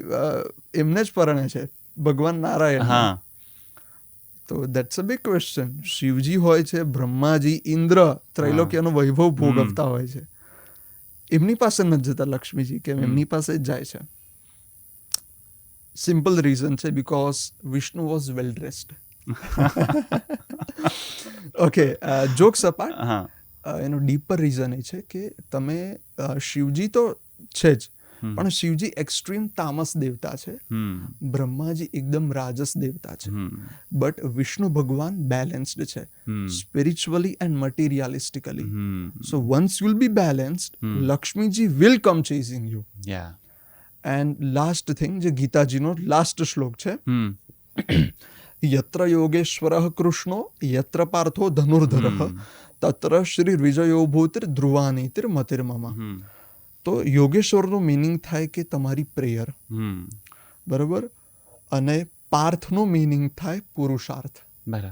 Speaker 1: એમને જ પરણે છે, ભગવાન નારાયણ. તો that's a big question. Shivji હોય છે, બ્રહ્માજી, ઇન્દ્ર ત્રૈલોક્યનો વૈભવ ભોગવતા હોય છે, એમની પાસે નથી જતા લક્ષ્મીજી, કેમ એમની પાસે જ જાય છે? સિમ્પલ રીઝન છે, because Vishnu was well dressed. Okay, jokes apart, એનું ડીપર રીઝન એ છે કે તમે શિવજી તો છે જ, પણ શિવજી એક્સ્ટ્રીમ તામસ દેવતા છે, બ્રહ્માજી એકદમ રાજસ દેવતા છે, બટ વિષ્ણુ ભગવાન બેલેન્સ્ડ છે, spiritually and materialistically. So once you will be balanced, Lakshmiji will come chasing you. And last thing, જે ગીતાજીનો લાસ્ટ શ્લોક છે, યત્ર યોગેશ્વરઃ કૃષ્ણો યત્ર પાર્થો ધનુર્ધરઃ તત્ર શ્રી વિજયો ભૂતિર ધ્રુવાનીતિર મતિર્મમ. તો યોગેશ્વરનું મિનિંગ થાય કે તમારી પ્રેયર, બરાબર, અને પાર્થનો મિનિંગ થાય પુરુષાર્થ.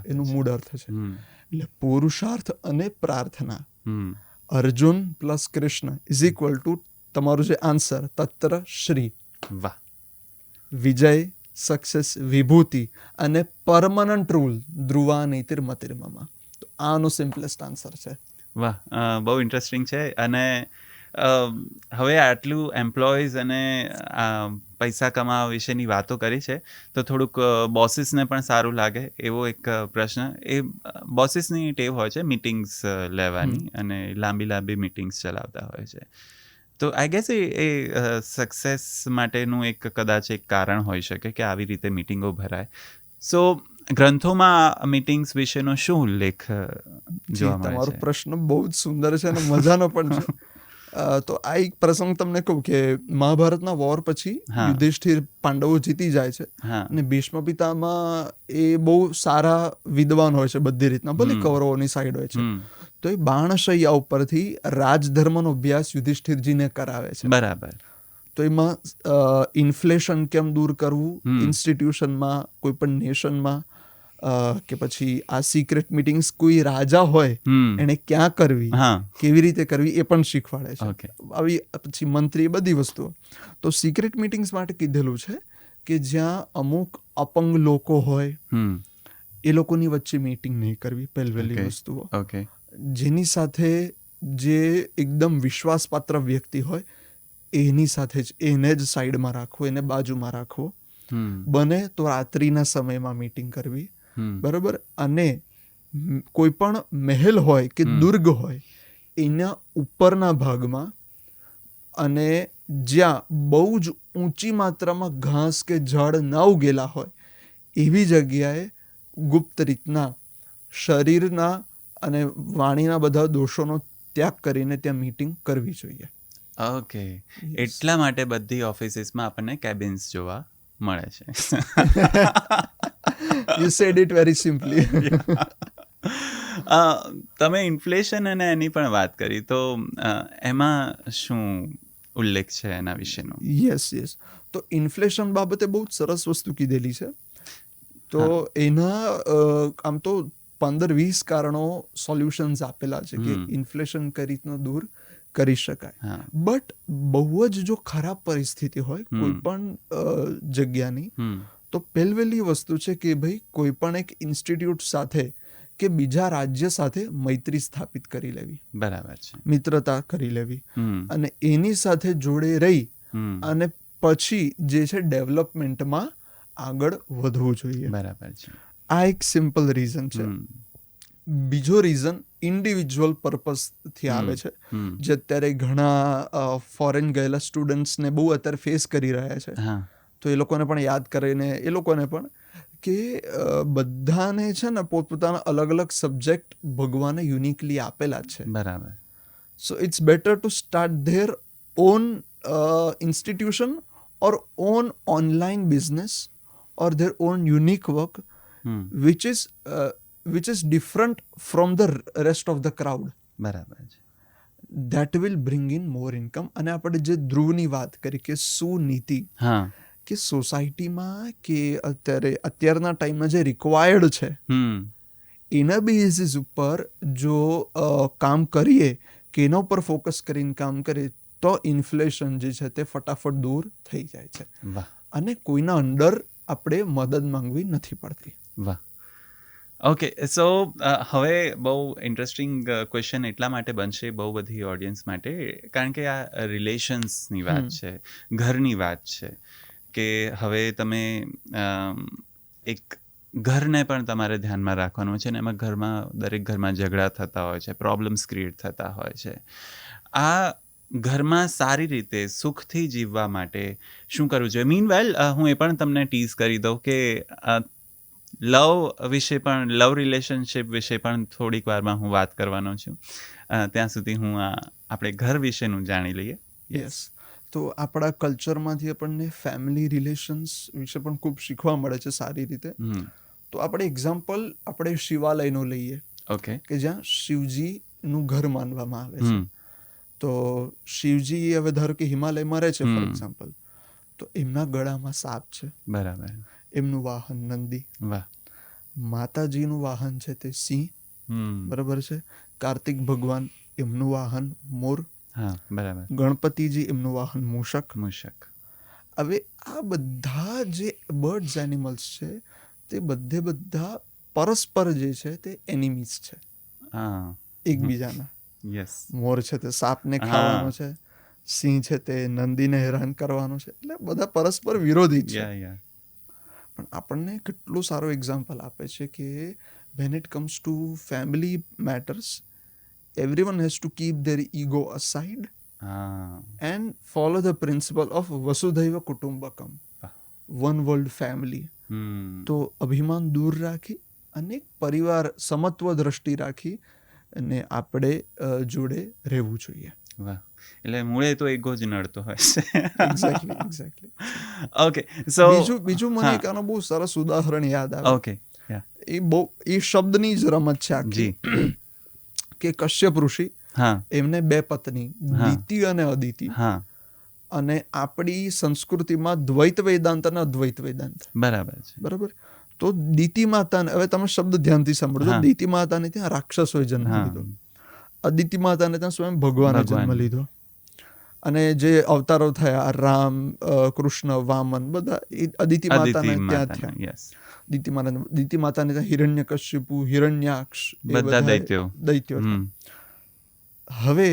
Speaker 1: એનું મૂળ અર્થ છે. એટલે પુરુષાર્થ અને પ્રાર્થના, Arjun plus Krishna is equal to તમારું જે આન્સર તત્ર શ્રી. વિજય સક્સેસ વિભૂતિ અને પરમનન્ટ રૂલ ધ્રુવા નીતિર્મતિર્મમ. તો આનો સિમ્પલેસ્ટ આન્સર છે.
Speaker 2: વાહ, બહુ ઇન્ટરેસ્ટિંગ છે. અને હવે આટલું એમ્પ્લોઈઝ અને પૈસા કમાવા વિશેની વાતો કરી છે, તો થોડુંક બોસીસને પણ સારું લાગે એવો એક પ્રશ્ન. એ બોસીસની ટેવ હોય છે મિટિંગ્સ લેવાની, અને લાંબી લાંબી મિટિંગ્સ ચલાવતા હોય છે. તો આઈ ગેસ એ સક્સેસ માટેનું એક કદાચ એક કારણ હોઈ શકે કે આવી રીતે મિટિંગો ભરાય. સો ગ્રંથોમાં મિટિંગ્સ વિશેનો શું ઉલ્લેખ જોવા મળે
Speaker 1: તમારો
Speaker 2: છે?
Speaker 1: પ્રશ્ન બહુ જ સુંદર છે અને મજાનો પણ છે. તો આ એક પ્રસંગ તમને કહું કે મહાભારતના વોર પછી
Speaker 2: હા.
Speaker 1: યુધિષ્ઠિર પાંડવો જીતી જાય છે
Speaker 2: હા.
Speaker 1: અને ભીષ્મ પિતામાં એ બહુ સારા વિદ્વાન હોય છે બધી રીતના, ભલે કૌરવોની સાઈડ હોય છે. તો એ બાણશૈયા ઉપરથી રાજધર્મનો અભ્યાસ યુધિષ્ઠિરજીને કરાવે છે.
Speaker 2: બરાબર.
Speaker 1: તો એમાં ઇન્ફ્લેશન કેમ દૂર કરવું ઇન્સ્ટિટ્યુશનમાં, કોઈ પણ નેશનમાં, કે પછી આ સિક્રેટ મીટિંગ્સ કોઈ રાજા હોય એને ક્યાં કરવી,
Speaker 2: હા.
Speaker 1: કેવી રીતે કરવી, એ પણ શીખવાડે છે.
Speaker 2: Okay.
Speaker 1: આવી પછી મંત્રી, બધી વસ્તુઓ. તો સિક્રેટ મીટિંગ્સ માટે કીધેલું છે કે જ્યાં અમુક અપંગ લોકો હોય એ લોકોની વચ્ચે મીટિંગ નહીં કરવી, પહેલી
Speaker 2: Okay.
Speaker 1: વસ્તુઓ.
Speaker 2: ઓકે.
Speaker 1: જેની સાથે જે એકદમ વિશ્વાસપાત્ર વ્યક્તિ હોય એની સાથે જ એને જ સાઈડમાં રાખવો, એને બાજુમાં રાખવો. બને તો રાત્રિના સમયમાં મીટિંગ કરવી, બરાબર. અને કોઈ પણ મહેલ હોય કે દુર્ગ હોય એના ઉપરના ભાગમાં, અને જ્યાં બહુ જ ઊંચી માત્રામાં ઘાસ કે ઝાડ ન ઉગેલા હોય એવી જગ્યાએ ગુપ્ત રીતના શરીરના અને વાણીના બધા દોષોનો ત્યાગ કરીને ત્યાં મીટિંગ કરવી જોઈએ.
Speaker 2: ઓકે. એટલા માટે બધી ઓફિસીસમાં આપણને કેબિન્સ જોવા મળે છે.
Speaker 1: You sad it very simply.
Speaker 2: તમે ઇન્ફ્લેશન અને એની પણ વાત કરી, તો એમાં શું ઉલ્લેખ છે એના વિશેનો?
Speaker 1: યસ. તો ઇન્ફ્લેશન બાબતે બહુ જ સરસ વસ્તુ કીધેલી છે. તો એના આમ તો 15-20 કારણો સોલ્યુશન્સ આપેલા છે કે ઇન્ફ્લેશન કઈ રીતના દૂર કરી શકાય. બટ બહુ જ જો ખરાબ પરિસ્થિતિ હોય કોઈ પણ જગ્યાની, તો પહેલી વસ્તુ છે કે ભાઈ કોઈ પણ એક ઇન્સ્ટિટ્યૂટ સાથે કે બીજા રાજ્ય સાથે મૈત્રી સ્થાપિત કરી લેવી.
Speaker 2: બરાબર છે.
Speaker 1: મિત્રતા કરી લેવી અને એની સાથે જોડે રહી અને પછી જે છે ડેવલપમેન્ટમાં આગળ વધવું જોઈએ.
Speaker 2: બરાબર છે.
Speaker 1: આ એક સિમ્પલ રીઝન છે. બીજો રીઝન ઇન્ડિવિજ્યુઅલ પર્પઝથી આવે છે, જે અત્યારે ઘણા ફોરેન ગયેલા સ્ટુડન્ટ્સને બહુ અત્યારે ફેસ કરી રહ્યા છે. તો એ લોકોને પણ યાદ કરીને, એ લોકોને પણ કે બધાને છે ને પોતપોતાના અલગ અલગ સબ્જેક્ટ ભગવાને યુનિકલી આપેલા જ છે.
Speaker 2: બરાબર.
Speaker 1: So it's better to start their own institution or own online business or their own unique work which is different from the rest of the crowd.
Speaker 2: બરાબર છે.
Speaker 1: That will bring in more income. અને આપણે જે ધ્રુવની વાત કરી કે સુનીતિ, કે સોસાયટીમાં કે અત્યારના ટાઈમમાં જે રિક્વાયર્ડ છે એના બેઝિસ ઉપર જો કામ કરીએ, કે એના ઉપર ફોકસ કરીને કામ કરીએ, તો ઇન્ફ્લેશન જે છે તે ફટાફટ દૂર થઈ જાય છે. અને કોઈના અંડર આપણે મદદ માંગવી નથી પડતી.
Speaker 2: વાહ. ઓકે. સો હવે બહુ ઇન્ટરેસ્ટિંગ ક્વેશ્ચન એટલા માટે બનશે બહુ બધી ઓડિયન્સ માટે, કારણ કે આ રિલેશન્સની વાત છે, ઘરની વાત છે. કે હવે તમે એક ઘરને પણ તમારે ધ્યાનમાં રાખવાનું છે, ને એમાં દરેક ઘરમાં ઝઘડા થતા હોય છે, પ્રોબ્લેમ્સ ક્રિએટ થતા હોય છે. આ ઘરમાં સારી રીતે સુખથી જીવવા માટે શું કરવું જોઈએ? મીનવેલ હું એ પણ તમને ટીઝ કરી દઉં કે લવ રિલેશનશિપ વિશે પણ થોડીક વારમાં હું વાત કરવાનો છું. ત્યાં સુધી હું આપણે ઘર વિશેનું જાણી લઈએ.
Speaker 1: યસ. તો આપણા કલ્ચરમાંથી આપણને ફેમિલી રિલેશન્સ વિશે પણ ખૂબ શીખવા મળે છે સારી રીતે. તો આપણે એક્ઝામ્પલ આપણે શિવાલયનું લઈએ.
Speaker 2: ઓકે.
Speaker 1: કે જ્યાં શિવજીનું ઘર માનવામાં આવે છે. તો શિવજી હવે ધારો કે હિમાલયમાં રહે છે ફોર એક્ઝામ્પલ, તો એમના ગળામાં સાપ છે.
Speaker 2: બરાબર.
Speaker 1: એમનું વાહન નંદી.
Speaker 2: વાહ.
Speaker 1: માતાજીનું વાહન છે તે સિંહ. બરાબર છે. કાર્તિક ભગવાન એમનું વાહન મોર.
Speaker 2: બરાબર.
Speaker 1: ગણપતિજી એમનું વાહન મૂષક.
Speaker 2: મૂષક.
Speaker 1: હવે આ બધા જે બર્ડ્સ એનિમલ્સ છે તે બધા પરસ્પર જે છે તે એનિમીઝ છે
Speaker 2: હા
Speaker 1: એકબીજાના.
Speaker 2: યસ
Speaker 1: મોર છે તે સાપને ખાવાનો છે, સિંહ છે તે નંદીને હેરાન કરવાનો છે, એટલે બધા પરસ્પર વિરોધી જ છે.
Speaker 2: યા
Speaker 1: પણ આપણને કેટલું સારું એક્ઝામ્પલ આપે છે કે when it comes to family matters everyone has to keep their ego aside
Speaker 2: હા
Speaker 1: and follow the principle of vasudhaiva kutumbakam, one world family. તો અભિમાન દૂર રાખી અને પરિવાર સમત્વ દ્રષ્ટિ રાખી અને આપણે જોડે રહેવું જોઈએ.
Speaker 2: વાહ, એટલે મૂળે તો એગો જ નડતો હોય છે.
Speaker 1: એક્ઝેક્ટલી.
Speaker 2: ઓકે સો
Speaker 1: બીજું મને એક આનો બહુ સરસ ઉદાહરણ યાદ આવે.
Speaker 2: ઓકે
Speaker 1: એ શબ્દની જ રમત છે આખી. કે કશ્યપ ઋષિ, એમને 2 પત્ની દિતિ અને અદિતિ. અને આપણી સંસ્કૃતિમાં દ્વૈત વેદાંત અને અદ્વૈત વેદાંત. બરાબર. તો દિતિ માતાને, હવે તમે શબ્દ ધ્યાનથી સાંભળજો, દિતિ માતાને ત્યાં રાક્ષસોએ જન્મ લીધો, અદિતિ માતાને ત્યાં સ્વયં ભગવાને જન્મ લીધો. અને જે અવતારો થયા રામ, કૃષ્ણ, વામન, બધા અદિતિ માતાને ત્યાં થયા. દિતિ માતાને ત્યાં હિરણ્યકશ્યપુ, હિરણ્યાક્ષ, બધા દૈત્યો. હવે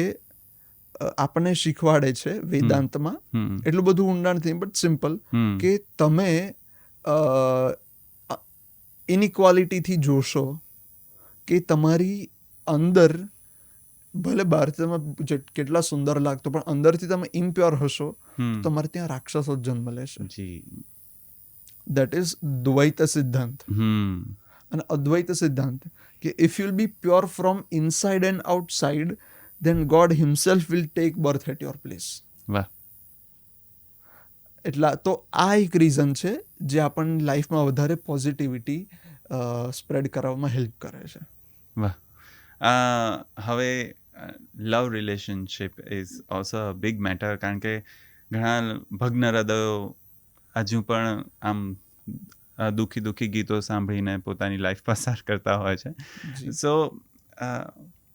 Speaker 1: આપણને શીખવાડે છે વેદાંતમાં, એટલું બધું ઊંડાણ નથી બટ સિમ્પલ, કે તમે ઇનઇક્વાલિટીથી જોશો કે તમારી અંદર, ભલે બહારથી તમે કેટલા સુંદર લાગતો પણ અંદરથી તમે ઇમ્પ્યોર હશો તો તમારે ત્યાં રાક્ષસો જન્મ લેશે. દેટ ઇઝ દ્વૈત સિદ્ધાંત. અને અદ્વૈત સિદ્ધાંત કે if you will B pure from inside and outside then God himself will take birth at your place.
Speaker 2: વાહ.
Speaker 1: એટલા તો આ એક રીઝન છે જે આપણને લાઈફમાં વધારે પોઝિટિવિટી સ્પ્રેડ કરવામાં હેલ્પ કરે છે.
Speaker 2: વાહ. હવે લવ relationship is also a big matter, કારણ કે ઘણા ભગ્ન હૃદયો હજુ પણ આમ દુઃખી ગીતો સાંભળીને પોતાની લાઈફ પસાર કરતા હોય છે. સો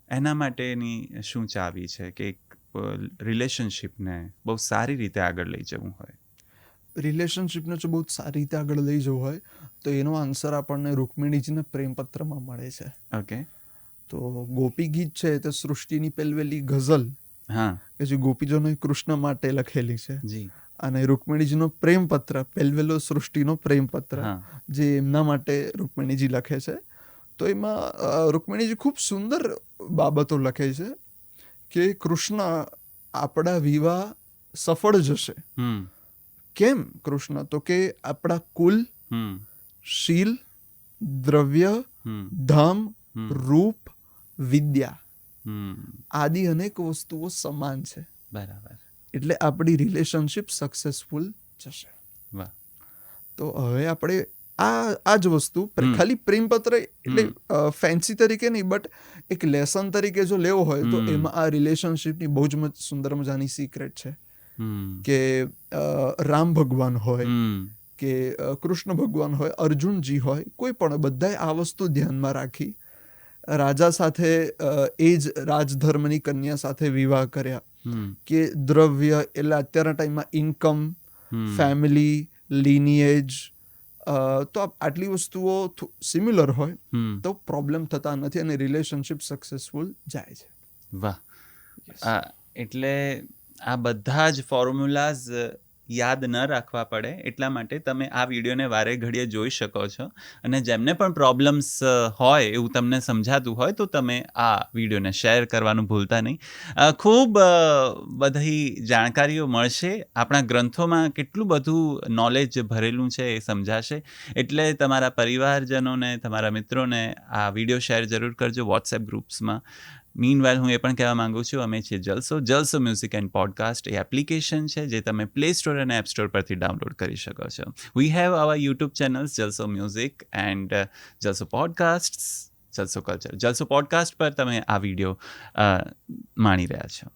Speaker 2: એના માટેની શું ચાવી છે કે એક રિલેશનશિપને બહુ સારી રીતે આગળ લઈ જવું હોય?
Speaker 1: રિલેશનશિપને જો બહુ સારી રીતે આગળ લઈ જવું હોય તો એનો આન્સર આપણને રૂકમિણીજીના પ્રેમપત્રમાં મળે છે.
Speaker 2: ઓકે.
Speaker 1: તો ગોપી ગીત છે તે સૃષ્ટિની પહેલી ગઝલ કે જે ગોપીજનોએ કૃષ્ણ માટે લખેલી છે. અને રૂકમિણીજીનો પ્રેમપત્ર પહેલો સૃષ્ટિનો પ્રેમપત્ર જે એમના માટે રૂકમિણીજી લખે છે. તો એમાં રૂકમિણીજી ખૂબ સુંદર બાબતો લખે છે કે કૃષ્ણ આપણા વિવાહ સફળ જશે. કેમ કૃષ્ણ? તો કે આપણા કુલ, શીલ, દ્રવ્ય, ધામ, રૂપ, વિદ્યા આદિ અનેક વસ્તુઓ સમાન છે.
Speaker 2: બરાબર.
Speaker 1: એટલે આપણી રિલેશનશિપ સક્સેસફુલ જશે.
Speaker 2: વાહ.
Speaker 1: તો હવે આપણે આ જ વસ્તુ ખાલી પ્રેમપત્ર એટલે ફેન્સી તરીકે નહીં બટ એક લેસન તરીકે જો લેવો હોય તો એમાં આ રિલેશનશિપની બહુ જ સુંદર મજાની સિક્રેટ છે. કે રામ ભગવાન હોય કે કૃષ્ણ ભગવાન હોય, અર્જુનજી હોય, કોઈ પણ બધાએ આ વસ્તુ ધ્યાનમાં રાખી રાજા સાથે એ જ રાજધર્મની કન્યા સાથે વિવાહ કર્યા. કે દ્રવ્ય એટલે અત્યારના ટાઈમમાં ઇન્કમ, ફેમિલી, લિનિએજ, તો આટલી વસ્તુઓ સિમિલર હોય તો પ્રોબ્લેમ થતા નથી અને રિલેશનશિપ સક્સેસફુલ જાય છે.
Speaker 2: વાહ. એટલે આ બધા જ ફોર્મ્યુલાઝ યાદ ન રાખવા પડે એટલા માટે તમે આ વિડીયોને વારે ઘડીએ જોઈ શકો છો. અને જેમને પણ પ્રોબ્લેમ્સ હોય એવું તમને સમજાતું હોય તો તમે આ વિડીયોને શેર કરવાનું ભૂલતા નહીં. ખૂબ બધી જાણકારીઓ મળશે. આપણા ગ્રંથોમાં કેટલું બધું નોલેજ ભરેલું છે એ સમજાશે. એટલે તમારા પરિવારજનોને, તમારા મિત્રોને આ વિડીયો શેર જરૂર કરજો વોટ્સએપ ગ્રુપ્સમાં. મીનવાઇલ હું એ પણ કહેવા માંગુ છું, અમે છીએ જલસો મ્યુઝિક એન્ડ પોડકાસ્ટ. એ એપ્લિકેશન છે જે તમે પ્લે સ્ટોર અને એપ સ્ટોર પરથી ડાઉનલોડ કરી શકો છો. We have our YouTube channels Jalso music and Jalso podcast, Jalso culture. Jalso podcast પર તમે આ વિડીયો માણી રહ્યા છો.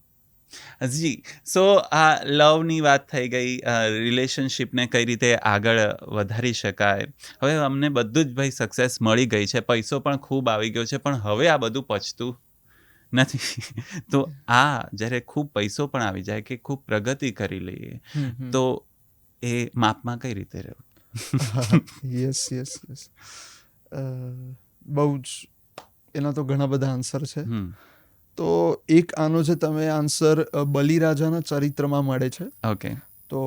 Speaker 2: જી. સો આ લવની વાત થઈ ગઈ, રિલેશનશિપને કઈ રીતે આગળ વધારી શકાય. હવે અમને બધું જ ભાઈ સક્સેસ મળી ગઈ છે, પૈસો પણ ખૂબ આવી ગયો છે, પણ હવે આ બધું પચતું નથી. તો આ જ્યારે ખૂબ પૈસો પણ આવી જાય કે ખૂબ પ્રગતિ કરી લઈએ તો એ માપમાં કઈ રીતે રહેવું?
Speaker 1: યસ યસ યસ બહુ જ એના તો ઘણા બધા આન્સર છે. તો એક આનો છે, તમે આન્સર બલિરાજાના ચરિત્રમાં મળે છે.
Speaker 2: ઓકે.
Speaker 1: તો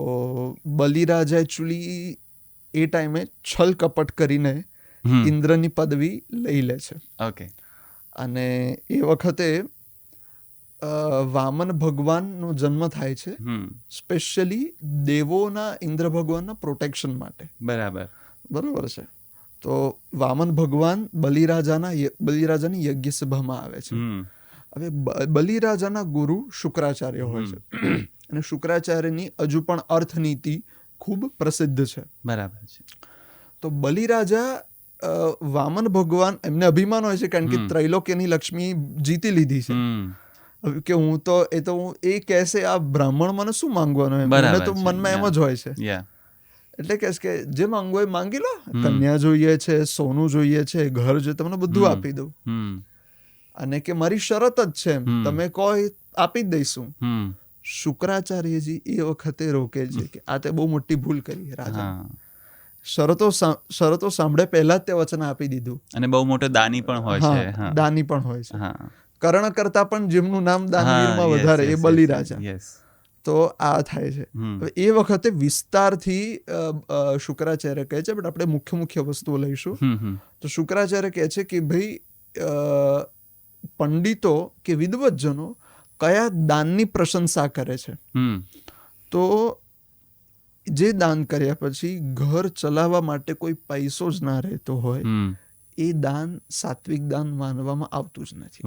Speaker 1: બલિરાજા એકચ્યુઅલી એ ટાઈમે છલ કપટ કરીને ઇન્દ્રની પદવી લઈ લે છે.
Speaker 2: ઓકે.
Speaker 1: અને એ વખતે વામન ભગવાનનો જન્મ થાય છે, સ્પેશિયલી દેવોના ઇન્દ્ર ભગવાનના પ્રોટેક્શન માટે.
Speaker 2: બરાબર
Speaker 1: છે. તો વામન ભગવાન બલિરાજાની યજ્ઞ સભામાં આવે છે. હવે બલિરાજાના ગુરુ શુક્રાચાર્ય હોય છે, અને શુક્રાચાર્યની હજુ પણ અર્થનીતિ ખૂબ પ્રસિદ્ધ છે.
Speaker 2: બરાબર છે.
Speaker 1: તો બલિરાજા વામન ભગવાન, એમને અભિમાન હોય છે કારણ કે ત્રૈલોક્યની લક્ષ્મી જીતી લીધી છે, કે હું તો એ કહેશે આ બ્રાહ્મણ મને શું માંગવાનું, મને તો મનમાં એમ જ હોય છે. એટલે કે જે માંગવું હોય માંગી લો, કન્યા જોઈએ છે, સોનું જોઈએ છે, ઘર જોઈએ, તમને બધું આપી દઉં. અને કે મારી શરત જ છે, તમે કહો આપી જ દઈશું. શુક્રાચાર્યજી એ વખતે રોકે છે કે આ તે બહુ મોટી ભૂલ કરી રાજા. શરતો સાંભળે પહેલા જ તે વચન આપી દીધું.
Speaker 2: અને બહુ મોટો દાની પણ હોય છે.
Speaker 1: દાની પણ હોય છે. કર્ણ કરતા પણ જેમનું નામ દાનવીરમાં વધારે એ બલિરાજા. તો આ થાય છે. એ વખતે વિસ્તારથી શુક્રાચાર્ય કહે છે, બટ આપણે મુખ્ય વસ્તુઓ લઈશું. તો શુક્રાચાર્ય કહે છે કે ભાઈ પંડિતો કે વિદ્વજ્જનો કયા દાનની પ્રશંસા કરે છે. તો જે દાન કર્યા પછી ઘર ચલાવવા માટે કોઈ પૈસો જ ના રહેતો હોય, એ દાન સાત્વિક દાન માનવામાં આવતું જ નથી.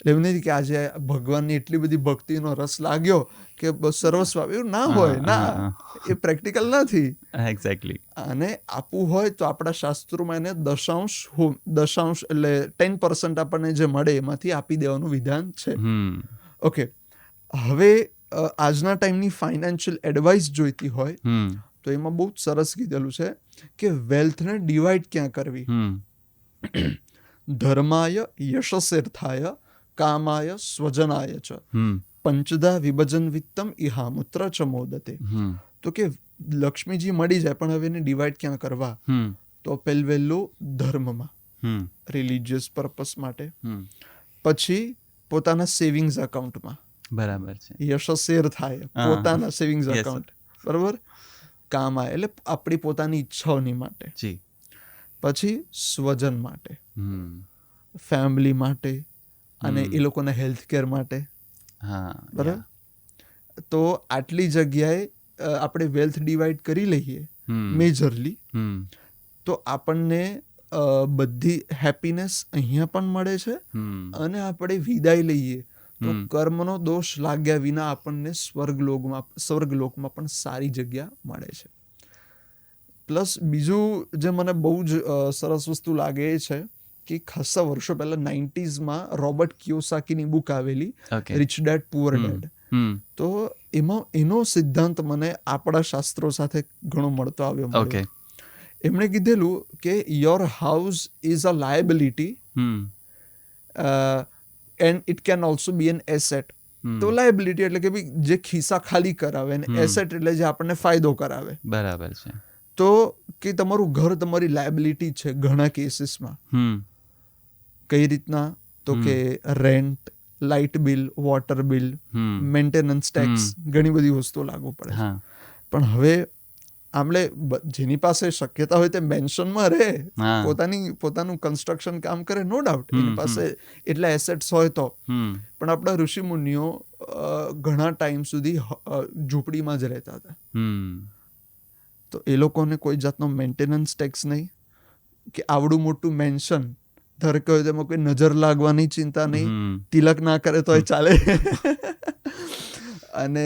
Speaker 1: એટલે એવું નથી કે આજે ભગવાનની એટલી બધી ભક્તિનો રસ લાગ્યો કે સર્વસ્વ એવું ના હોય, ના, એ પ્રેક્ટિકલ નથી.
Speaker 2: એક્ઝેક્ટલી. અને
Speaker 1: આપવું હોય તો આપણા શાસ્ત્રોમાં એને દશાંશ એટલે 10% આપણને જે મળે એમાંથી આપી દેવાનું વિધાન છે. ઓકે. હવે આજના ટાઈમની ફાઇનાન્શિયલ એડવાઇસ જોઈતી હોય તો એમાં બહુ જ સરસ કીધેલું છે કે વેલ્થને ડિવાઈડ ક્યાં કરવી. ધર્માય યશસ્યર્થાય કામાય સ્વજનાય ચ પંચદા વિભજન વિત્તમ ઇહામુત્ર ચ મોદતે. તો કે લક્ષ્મીજી મળી જાય, પણ હવે એને ડિવાઈડ ક્યાં કરવા? તો પહેલું ધર્મમાં, રિલિજિયસ પર્પસ માટે. પછી પોતાના સેવિંગ્સ અકાઉન્ટમાં.
Speaker 2: બરાબર છે.
Speaker 1: યશસ્યર થાય પોતાના સેવિંગ્સ અકાઉન્ટ. બરાબર. કામાય એટલે આપણી પોતાની ઈચ્છાઓની માટે. પછી સ્વજન માટે, ફેમિલી માટે, અને એ લોકોના હેલ્થ કેર માટે. બરાબર. તો આટલી જગ્યાએ આપણે વેલ્થ ડિવાઈડ કરી લઈએ મેજરલી, તો આપણને બધી હેપીનેસ અહીંયા પણ મળે છે, અને આપણે વિદાય લઈએ તો કર્મનો દોષ લાગ્યા વિના આપણને સ્વર્ગલોકમાં પણ સારી જગ્યા મળે છે. પ્લસ બીજું જે મને બહુ જ સરસ વસ્તુ લાગે એ છે કે ખાસા વર્ષો પહેલા 90s રોબર્ટ કિયોસાકીની બુક આવેલી, રિચ ડેડ પુઅર ડેડ. તો એમાં એનો સિદ્ધાંત મને આપણા શાસ્ત્રો સાથે ઘણો મળતો આવ્યો. એમણે કીધેલું કે your house is a liability and it can also be an asset. તો લાયબિલિટી એટલે કે જે ખિસ્સા ખાલી કરાવે, અને એસેટ એટલે જે આપણને ફાયદો કરાવે.
Speaker 2: બરાબર છે.
Speaker 1: તો કે તમારું ઘર તમારી લાયબિલિટી છે ઘણા કેસીસમાં. કઈ રીતના? તો કે rent, light bill, water bill, maintenance tax, ઘણી બધી વસ્તુઓ લાગુ પડે છે. પણ હવે આમલે જેની પાસે શક્યતા હોય તે મેન્શનમાં રહે, પોતાનું કન્સ્ટ્રક્શન કામ કરે, નો ડાઉટ એની પાસે એટલા એસેટ્સ હોય તો. પણ આપણા ઋષિ મુનિઓ ઘણા ટાઈમ સુધી ઝૂંપડીમાં જ રહેતા હતા. તો એ લોકોને કોઈ જાતનો મેન્ટેનન્સ ટેક્સ નહીં, કે આવડું મોટું મેન્શન ધારો કે તેમાં કોઈ નજર લાગવાની ચિંતા નહીં, તિલક ના કરે તોય ચાલે, અને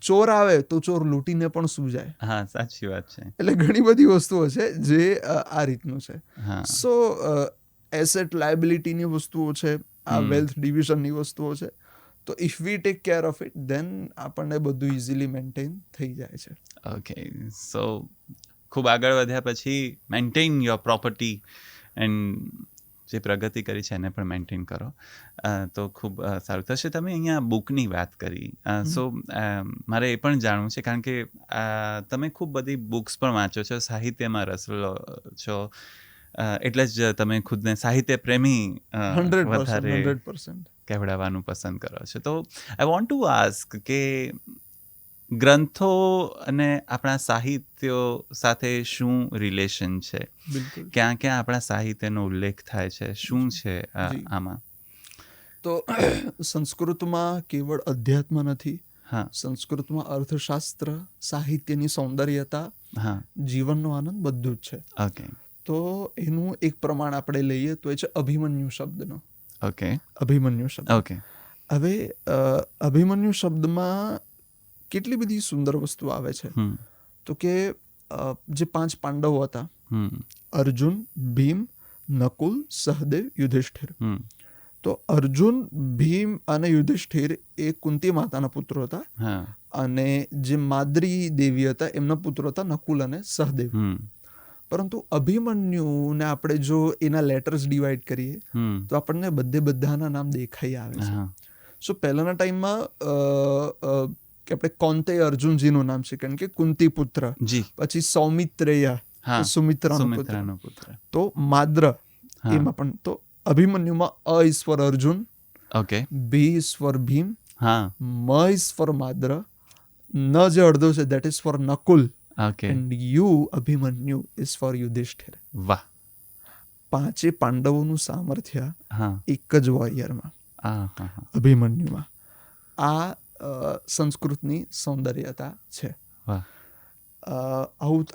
Speaker 1: ચોર આવે તો ચોર લૂંટીને પણ શું જાય.
Speaker 2: હા, સાચી વાત છે.
Speaker 1: એટલે ઘણી બધી વસ્તુઓ છે જે આ રીતનું છે. સો એસેટ લાયબિલિટીની વસ્તુઓ છે, આ વેલ્થ ડિવિઝનની વસ્તુઓ છે. તો if we take care of it, then આપણને બધું ઇઝીલી મેન્ટેન થઈ જાય છે.
Speaker 2: ઓકે. સો ખૂબ આગળ વધ્યા પછી મેન્ટેન યોર પ્રોપર્ટી એન્ડ જે પ્રગતિ કરી છે એને પણ મેન્ટેન કરો, તો ખૂબ સારું થશે. તમે અહીંયા બુકની વાત કરી, સો મારે એ પણ જાણવું છે, કારણ કે તમે ખૂબ બધી બુક્સ પણ વાંચો છો, સાહિત્યમાં રસ લો છો, એટલે જ તમે ખુદને સાહિત્ય પ્રેમી
Speaker 1: 100%
Speaker 2: કહેવડાવવાનું પસંદ કરો છો. તો આઈ વોન્ટ ટુ આસ્ક કે ગ્રંથો અને આપણા સાહિત્યો સાથે શું રિલેશન છે?
Speaker 1: બિલકુલ.
Speaker 2: ક્યાં ક્યાં આપણા સાહિત્યનો ઉલ્લેખ થાય છે? શું છે આમાં?
Speaker 1: તો સંસ્કૃતમાં કેવળ અધ્યાત્મ નથી,
Speaker 2: હા
Speaker 1: સંસ્કૃતમાં અર્થશાસ્ત્ર, સાહિત્યની સૌંદર્યતા,
Speaker 2: હા
Speaker 1: જીવનનો આનંદ બધું જ છે.
Speaker 2: ઓકે
Speaker 1: તો એનું એક પ્રમાણ આપણે લઈએ તો એ છે અભિમન્યુ શબ્દનો.
Speaker 2: ઓકે
Speaker 1: અભિમન્યુ શબ્દ.
Speaker 2: ઓકે
Speaker 1: હવે અભિમન્યુ શબ્દમાં કેટલી બધી સુંદર વસ્તુ આવે છે. તો કે જે 5 પાંડવો હતા, અર્જુન, ભીમ, નકુલ, સહદેવ, યુધિષ્ઠિર. તો અર્જુન, ભીમ અને યુધિષ્ઠિર એ કુંતી માતાના પુત્રો હતા, અને જે માદ્રી દેવી હતા એમના પુત્રો હતા નકુલ અને સહદેવ. પરંતુ અભિમન્યુને આપણે જો એના લેટર્સ ડિવાઈડ કરીએ તો આપણને બધાના નામ દેખાઈ આવે છે. સો પહેલાના ટાઈમમાં કે આપણે કોંતેય અર્જુનજીનું નામ છે, કારણ કે કુંતી પુત્ર. પછી સૌમિત્રેય, સુમિત્રાનો પુત્ર. તો માદ્ર, એમાં પણ તો અભિમન્યુમાં A is for Arjun, B is for Bhim, મ ઇઝ ફોર માદ્ર, ન જે અડધો છે that is for Nakul, and U Abhimanyu is for Yudhishthir.
Speaker 2: વાહ!
Speaker 1: 5 પાંડવોનું સામર્થ્ય એક જ વોરિયરમાં, અભિમન્યુમાં. આ સંસ્કૃતની સૌંદર્યતા છે.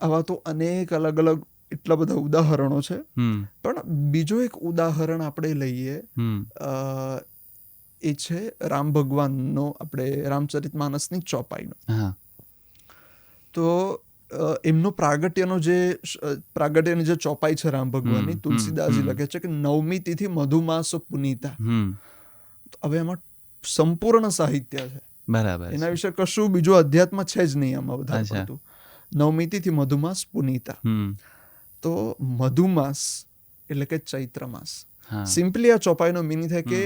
Speaker 1: આવા તો અનેક અલગ અલગ એટલા બધા ઉદાહરણો છે. પણ બીજો એક ઉદાહરણ આપણે લઈએ, એ છે રામ ભગવાનનો, આપણે રામચરિતમાનસની ચોપાઈનો. તો એમનો પ્રાગટ્યની જે ચોપાઈ છે રામ ભગવાનની, તુલસીદાસજી લખે છે કે 9મી તિથિ મધુમાસ પુનીતા. હવે એમાં સંપૂર્ણ સાહિત્ય છે,
Speaker 2: બરાબર. એના
Speaker 1: વિશે કશું બીજું અધ્યાત્મ છે જ નહીં આમાં વધારે પડતું. 9મી તિથિ મધુમાસ પુનીતા. તો મધુમાસ એટલે કે ચૈત્ર માસ. સિમ્પલી આ ચોપાઈનો મીનિંગ થાય કે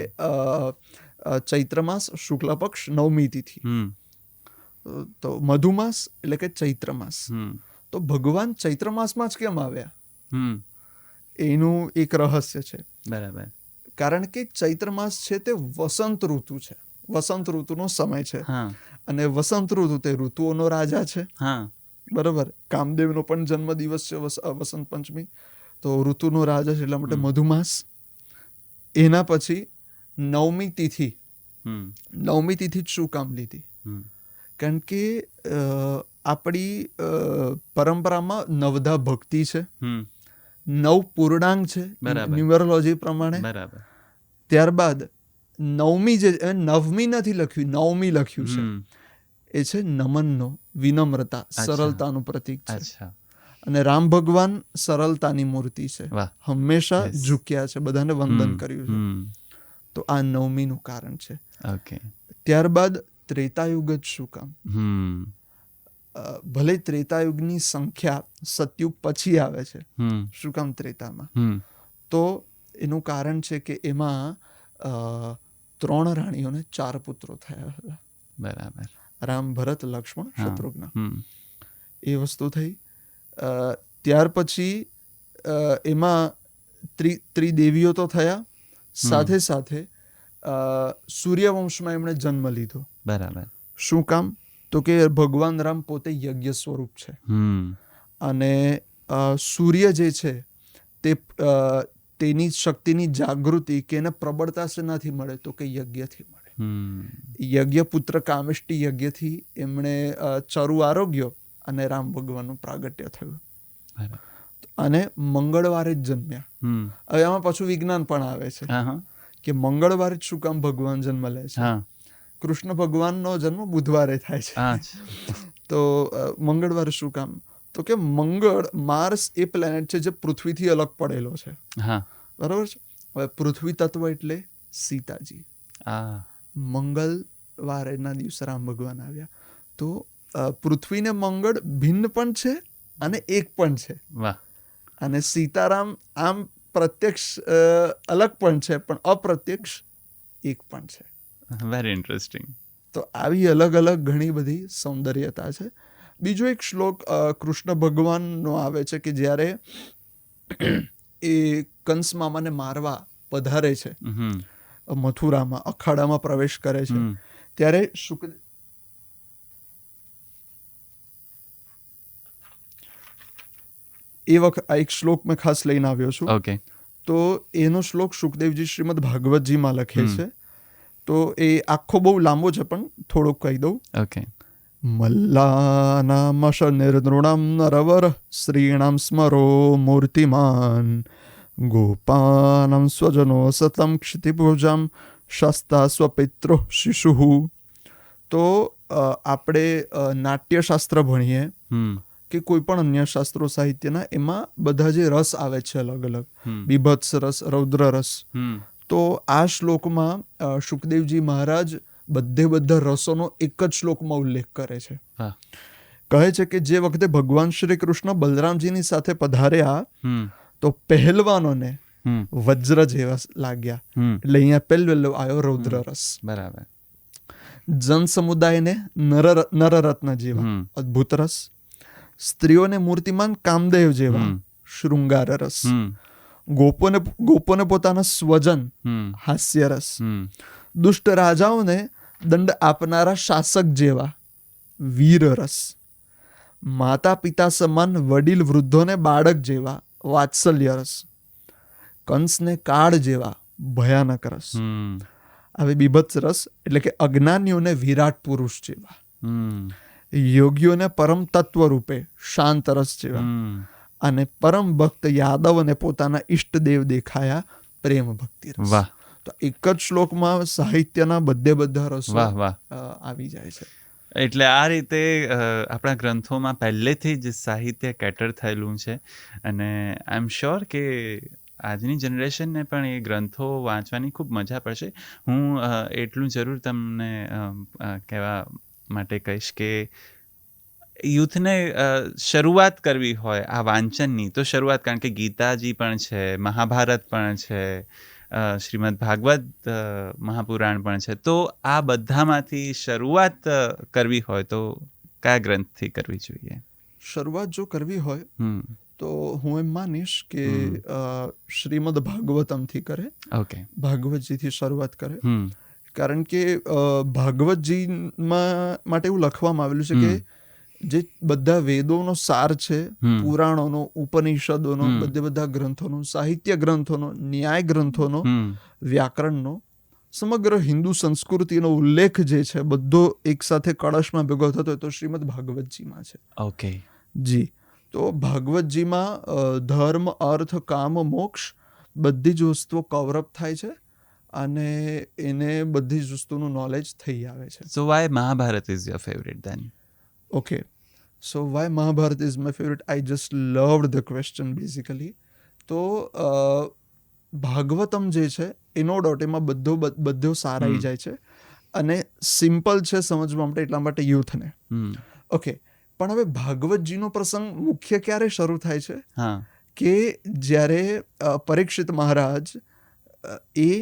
Speaker 1: ચૈત્ર માસ શુક્લ પક્ષ 9મી તિથિ. તો મધુમાસ એટલે કે ચૈત્ર માસ. તો ભગવાન ચૈત્ર માસમાં જ કેમ આવ્યા, એનું એક રહસ્ય છે.
Speaker 2: બરાબર.
Speaker 1: કારણ કે ચૈત્ર માસ છે તે વસંત ઋતુ છે, વસંત ઋતુનો સમય છે, અને વસંત ઋતુ તે ઋતુઓનો રાજા છે. બરાબર. કામદેવનો પણ જન્મ દિવસ છે વસંત પંચમી. તો ઋતુનો રાજા છે, એટલા માટે મધુમાસ. એના પછી 9મી તિથિ. 9મી તિથિ શું કામ લીધી? કારણ કે આપણી પરંપરામાં નવધા ભક્તિ છે, 9 પૂર્ણાંગ છે ન્યુમરોલોજી પ્રમાણે. ત્યારબાદ 9મી જે નવમી નથી લખ્યું, 9મી લખ્યું છે, એ છે નમનનો, વિનમ્રતા, સરળતાનું પ્રતીક છે. અને રામ ભગવાન સરળતાની મૂર્તિ છે, હંમેશા ઝૂક્યા છે, બધાને વંદન કર્યું છે. તો આ 9મીનું કારણ છે. ત્યારબાદ ત્રેતાયુગ જ શું કામ? ભલે ત્રેતાયુગની સંખ્યા સતયુગ પછી આવે છે, શું કામ ત્રેતામાં? તો એનું કારણ છે કે એમાં 3 રાણીઓને 4 પુત્રો થયા હતા.
Speaker 2: બરાબર.
Speaker 1: રામ, ભરત, લક્ષ્મણ, શત્રુઘ્ન. એ વસ્તુ થઈ. ત્યાર પછી એમાં ત્રિદેવીઓ તો થયા, સાથે સાથે સૂર્યવંશમાં એમણે જન્મ લીધો.
Speaker 2: બરાબર.
Speaker 1: શું કામ? તો કે ભગવાન રામ પોતે યજ્ઞ સ્વરૂપ છે, અને સૂર્ય જે છે તે તેની શક્તિની જાગૃતિ કે એને પ્રબળતા શેનાથી મળે? તો કે યજ્ઞથી મળે. યજ્ઞપુત્ર કામિષ્ટી યજ્ઞથી એમણે ચરુ આરોગ્ય અને રામ ભગવાનનું પ્રાગટ્ય થયું. અને મંગળવારે જ જન્મ્યા. હવે આમાં પાછું વિજ્ઞાન પણ આવે છે કે મંગળવારે જ શું કામ ભગવાન જન્મ લે છે? કૃષ્ણ ભગવાનનો જન્મ બુધવારે થાય છે. તો મંગળવારે શું કામ? તો કે મંગળ, માર્સ એ પ્લેનેટ છે જે પૃથ્વીથી અલગ પડેલો છે. બરાબર છે. હવે પૃથ્વી તત્વ એટલે સીતાજી. મંગળવારેના દિવસે રામ ભગવાન આવ્યા. તો પૃથ્વીને મંગળ ભિન્ન પણ છે અને એક પણ છે. અને સીતારામ આમ પ્રત્યક્ષ અલગ પણ છે, પણ અપ્રત્યક્ષ એક પણ છે.
Speaker 2: Very interesting.
Speaker 1: તો આવી અલગ અલગ ઘણી બધી સૌંદર્યતા છે. બીજો એક શ્લોક કૃષ્ણ ભગવાનનો આવે છે કે જ્યારે એ કંસ મામાને મારવા પધારે છે મથુરામાં, અખાડામાં પ્રવેશ કરે છે, ત્યારે એ વખત આ એક શ્લોક મેં ખાસ લઈને આવ્યો છું.
Speaker 2: ઓકે.
Speaker 1: તો એનો શ્લોક શુકદેવજી શ્રીમદ ભાગવતજીમાં લખે છે. તો એ આખો બહુ લાંબો છે, પણ થોડોક કહી દઉં.
Speaker 2: ઓકે.
Speaker 1: મલ્લાનામશ નિર્નૃણમ નરવર શ્રીણામ સ્મરો મૂર્તિમાન ગોપાનામ સ્વજનો સતમ ક્ષિતિભુજામ શસ્તા સ્વપિતૃ શિશુ. તો આપણે નાટ્યશાસ્ત્ર ભણીએ કે કોઈ પણ અન્ય શાસ્ત્રો સાહિત્યના, એમાં બધા જે રસ આવે છે અલગ અલગ, બીભત્સ રસ, રૌદ્ર રસ, તો આ શ્લોકમાં શુકદેવજી મહારાજ બધા રસોનો એક જ શ્લોકમાં ઉલ્લેખ કરે છે. કહે છે કે જે વખતે ભગવાન શ્રી કૃષ્ણ બલરામજીની સાથે પધાર્યા તો પહેલવાનોને વજ્ર જેવા લાગ્યા, એટલે અહીંયા પહેલો આવ્યો રૌદ્ર રસ.
Speaker 2: બરાબર.
Speaker 1: જન સમુદાયને નરરત્ન જેવા અદ્ભુત રસ, સ્ત્રીઓને મૂર્તિમાન કામદેવ જેવા શૃંગાર રસ, ગોપોને પોતાના સ્વજન હાસ્ય રસ, દુષ્ટ રાજાઓને દંડ આપનારા શાસક જેવા વીર રસ, માતા પિતા સમાન વડીલ વૃદ્ધોને બાળક જેવા વાત્સલ્ય રસ, કંસને કાળ જેવા ભયાનક રસ. હવે બીભત્સ રસ એટલે કે અજ્ઞાનીઓને વિરાટ પુરુષ જેવા, યોગીઓને પરમ તત્વ રૂપે શાંત રસ જેવા, અને પરમ ભક્ત યાદવને પોતાના ઈષ્ટદેવ દેખાયા પ્રેમ ભક્તિ રસ.
Speaker 2: વાહ.
Speaker 1: તો એક જ શ્લોકમાં સાહિત્યના બધા રસો આવી જાય છે.
Speaker 2: એટલે આ રીતે આપણા ગ્રંથોમાં પહેલેથી જ સાહિત્ય કેટર થયેલું છે, અને આઈ એમ શ્યોર કે આજની જનરેશનને પણ એ ગ્રંથો વાંચવાની ખૂબ મજા પડશે. હું એટલું જરૂર તમને કહેવા માટે કહીશ કે યુથને શરૂઆત કરવી હોય આ વાંચનની તો શરૂઆત, કારણ કે ગીતાજી પણ છે, મહાભારત પણ છે, શ્રીમદ ભાગવત મહાપુરાણ પણ છે. તો આ બધામાંથી શરૂઆત કરવી હોય તો કયા ગ્રંથથી કરવી જોઈએ?
Speaker 1: શરૂઆત જો કરવી હોય તો હું એમ માનીશ કે શ્રીમદ ભાગવતમથી કરે.
Speaker 2: ઓકે.
Speaker 1: ભાગવતજીથી શરૂઆત કરે, કારણ કે ભાગવતજીમાં માટે એવું લખવામાં આવેલું છે કે જે બધા વેદોનો સાર છે, પુરાણોનો, ઉપનિષદોનો, બધા ગ્રંથોનો, સાહિત્ય ગ્રંથોનો, ન્યાય ગ્રંથોનો, વ્યાકરણનો, સમગ્ર હિન્દુ સંસ્કૃતિનો ઉલ્લેખ જે છે બધો એક સાથે કળશમાં ભેગો થતો હોય તો શ્રીમદ ભાગવતજીમાં છે.
Speaker 2: ઓકે
Speaker 1: જી. તો ભાગવતજીમાં ધર્મ, અર્થ, કામ, મોક્ષ બધી જ વસ્તુઓ કવર અપ થાય છે, અને એને બધી જ વસ્તુનું નોલેજ થઈ આવે છે.
Speaker 2: So why Mahabharat is your favourite then?
Speaker 1: Okay, so why Mahabharata is my favorite? I just loved the question basically. તો ભાગવતમ જે છે એનો ડોટ એમાં બધો સાર આવી જાય છે, અને સિમ્પલ છે સમજવા માટે, એટલા માટે યુથને. ઓકે, પણ હવે ભાગવતજીનો પ્રસંગ મુખ્ય ક્યારે શરૂ થાય છે કે જ્યારે પરીક્ષિત મહારાજ એ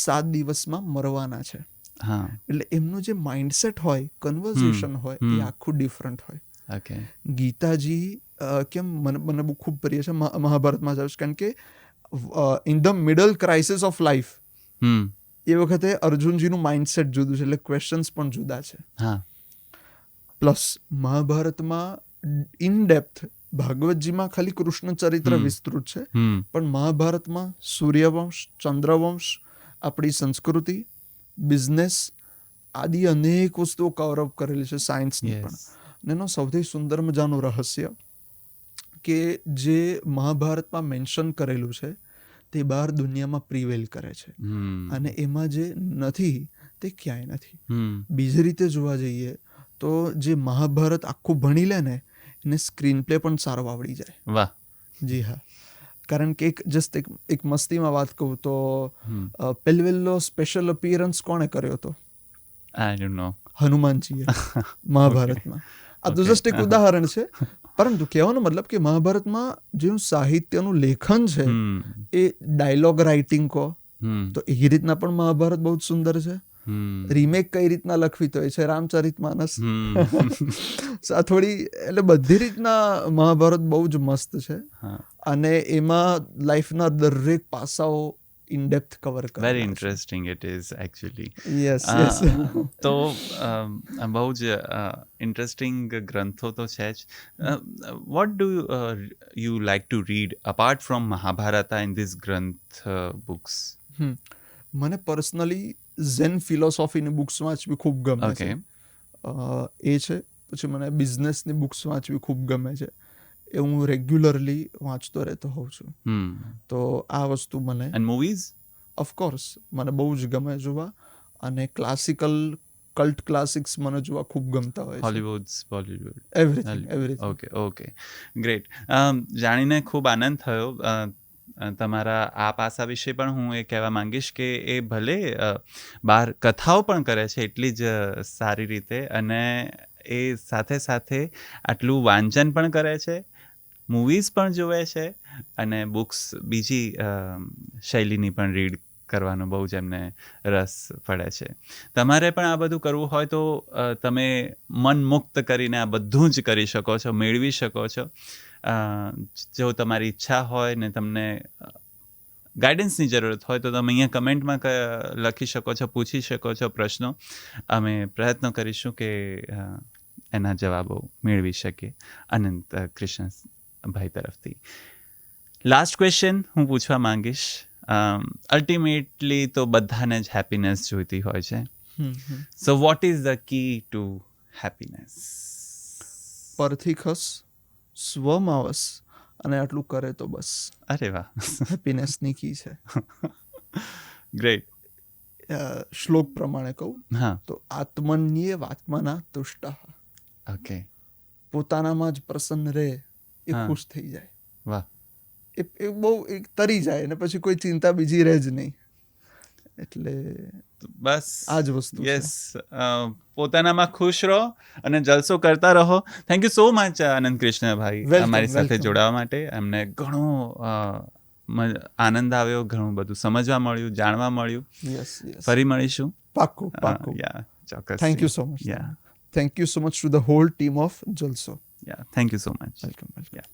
Speaker 1: 7 દિવસમાં મરવાના છે. એટલે એમનું જે માઇન્ડસેટ હોય, કન્વર્ઝેશન હોય, એ આખું ડિફરન્ટ હોય. ગીતાજી કેમ મને બહુ ખૂબ પ્રિય છે, મહાભારતમાં જ કારણ કે in the middle crisis of life એ વખતે અર્જુનજીનું માઇન્ડસેટ જુદું છે, એટલે ક્વેશ્ચન્સ પણ જુદા છે. પ્લસ મહાભારતમાં ઇન ડેપ્થ, ભાગવતજીમાં ખાલી કૃષ્ણ ચરિત્ર વિસ્તૃત છે, પણ મહાભારતમાં સૂર્યવંશ, ચંદ્રવંશ, આપણી સંસ્કૃતિ, બિઝનેસ આદિ અનેક વસ્તુઓ કવર અપ કરેલી છે, સાયન્સની પણ. એનો સૌથી સુંદર મજાનું રહસ્ય કે જે મહાભારતમાં મેન્શન કરેલું છે તે બહાર દુનિયામાં પ્રિવેલ કરે છે, અને એમાં જે નથી તે ક્યાંય નથી. બીજી રીતે જોવા જઈએ તો જે મહાભારત આખું ભણી લે ને એને સ્ક્રીન પ્લે પણ સારો આવડી જાય.
Speaker 2: વાહ.
Speaker 1: જી હા, કારણ કે એક મસ્તીમાં વાત કહું તો પહેલો સ્પેશિયલ અપિયરન્સ કોણે કર્યો હતો?
Speaker 2: I don't know.
Speaker 1: હનુમાનજીએ મહાભારતમાં. આ તો જસ્ટ એક ઉદાહરણ છે, પરંતુ કહેવાનો મતલબ કે મહાભારતમાં જેનું સાહિત્યનું લેખન છે એ ડાયલોગ રાઇટિંગ કહો તો એ રીતના પણ મહાભારત બહુ જ સુંદર છે. રીમેક કઈ રીતના લખવી તો એ છે રામચરિતમાનસ. આ થોડી એટલે બધી રીતના મહાભારત બહુ જ મસ્ત છે અને એમાં લાઈફના દરેક પાસાઓ ઇન ડેપ્થ કવર કરે.
Speaker 2: Very interesting it is actually.
Speaker 1: Yes
Speaker 2: તો બહુ જ ઇન્ટરેસ્ટિંગ ગ્રંથો તો છે જ. What do you like to read apart from Mahabharata in this ગ્રંથ બુક્સ?
Speaker 1: મને પર્સનલી ઝેન ફિલોસોફીની બુક્સ વાંચવી ખૂબ ગમે છે. એ છે. પછી મને બિઝનેસની બુક્સ વાંચવી ખૂબ ગમે છે. એ હું રેગ્યુલરલી વાંચતો રહેતો હોઉં છું. તો આ વસ્તુ મને.
Speaker 2: And movies?
Speaker 1: ઓફકોર્સ મને બહુ જ ગમે જોવા અને ક્લાસિકલ કલ્ટ ક્લાસિક્સ મને જોવા ખૂબ ગમતા હોય છે.
Speaker 2: Hollywood, Bollywood,
Speaker 1: everything.
Speaker 2: Okay great. જાણીને ખૂબ આનંદ થયો. તમારા આ પાસા વિશે પણ હું એ કહેવા માંગીશ કે એ ભલે બહાર કથાઓ પણ કરે છે એટલી જ સારી રીતે, અને એ સાથે સાથે આટલું વાંચન પણ કરે છે, મૂવીઝ પણ જોવે છે અને બુક્સ બીજી શૈલીની પણ રીડ કરવાનો બહુ જ એમને રસ પડે છે. તમારે પણ આ બધું કરવું હોય તો તમે મન મુક્ત કરીને આ બધું જ કરી શકો છો, મેળવી શકો છો. જો તમારી ઈચ્છા હોય ને તમને ગાઈડન્સની જરૂરત હોય તો તમે અહીંયા કમેન્ટમાં લખી શકો છો, પૂછી શકો છો પ્રશ્નો. અમે પ્રયત્ન કરીશું કે એના જવાબો મેળવી શકીએ. અનંત કૃષ્ણભાઈ તરફથી લાસ્ટ ક્વેશ્ચન હું પૂછવા માંગીશ. અલ્ટિમેટલી તો બધાને જ હેપીનેસ જોઈતી હોય છે. So what is the key to happiness?
Speaker 1: પરથી ખસ, સ્વમાં વસ અને આટલું કરે તો બસ.
Speaker 2: અરે વાહ,
Speaker 1: હેપીનેસની કી છે.
Speaker 2: ગ્રેટ.
Speaker 1: શ્લોક પ્રમાણે કહું
Speaker 2: હા
Speaker 1: તો આત્મન્યેવ આત્મના તુષ્ટઃ.
Speaker 2: ઓકે.
Speaker 1: પોતાનામાં જ પ્રસન્ન રહે એ ખુશ થઈ જાય.
Speaker 2: વાહ.
Speaker 1: એ બહુ એક તરી જાય ને પછી કોઈ ચિંતા બીજી રહે જ નહીં. એટલે
Speaker 2: બસ
Speaker 1: આ જ વસ્તુ છે.
Speaker 2: યસ, પોતાનામાં ખુશ રહો અને જલસો કરતા રહો. થેન્ક યુ સો મચ આનંદ કૃષ્ણભાઈ અમારી સાથે જોડાવા માટે. અમને ઘણો આનંદ આવ્યો, ઘણું બધું સમજવા મળ્યું, જાણવા મળ્યું.
Speaker 1: યસ
Speaker 2: ફરી મળીશું.
Speaker 1: પાક્કું.
Speaker 2: યા ચોક્કસ.
Speaker 1: Thank you so much.
Speaker 2: Yeah
Speaker 1: thank you so much to the whole team of Jalso.
Speaker 2: Yeah thank you so much.
Speaker 1: Welcome.
Speaker 2: Yeah.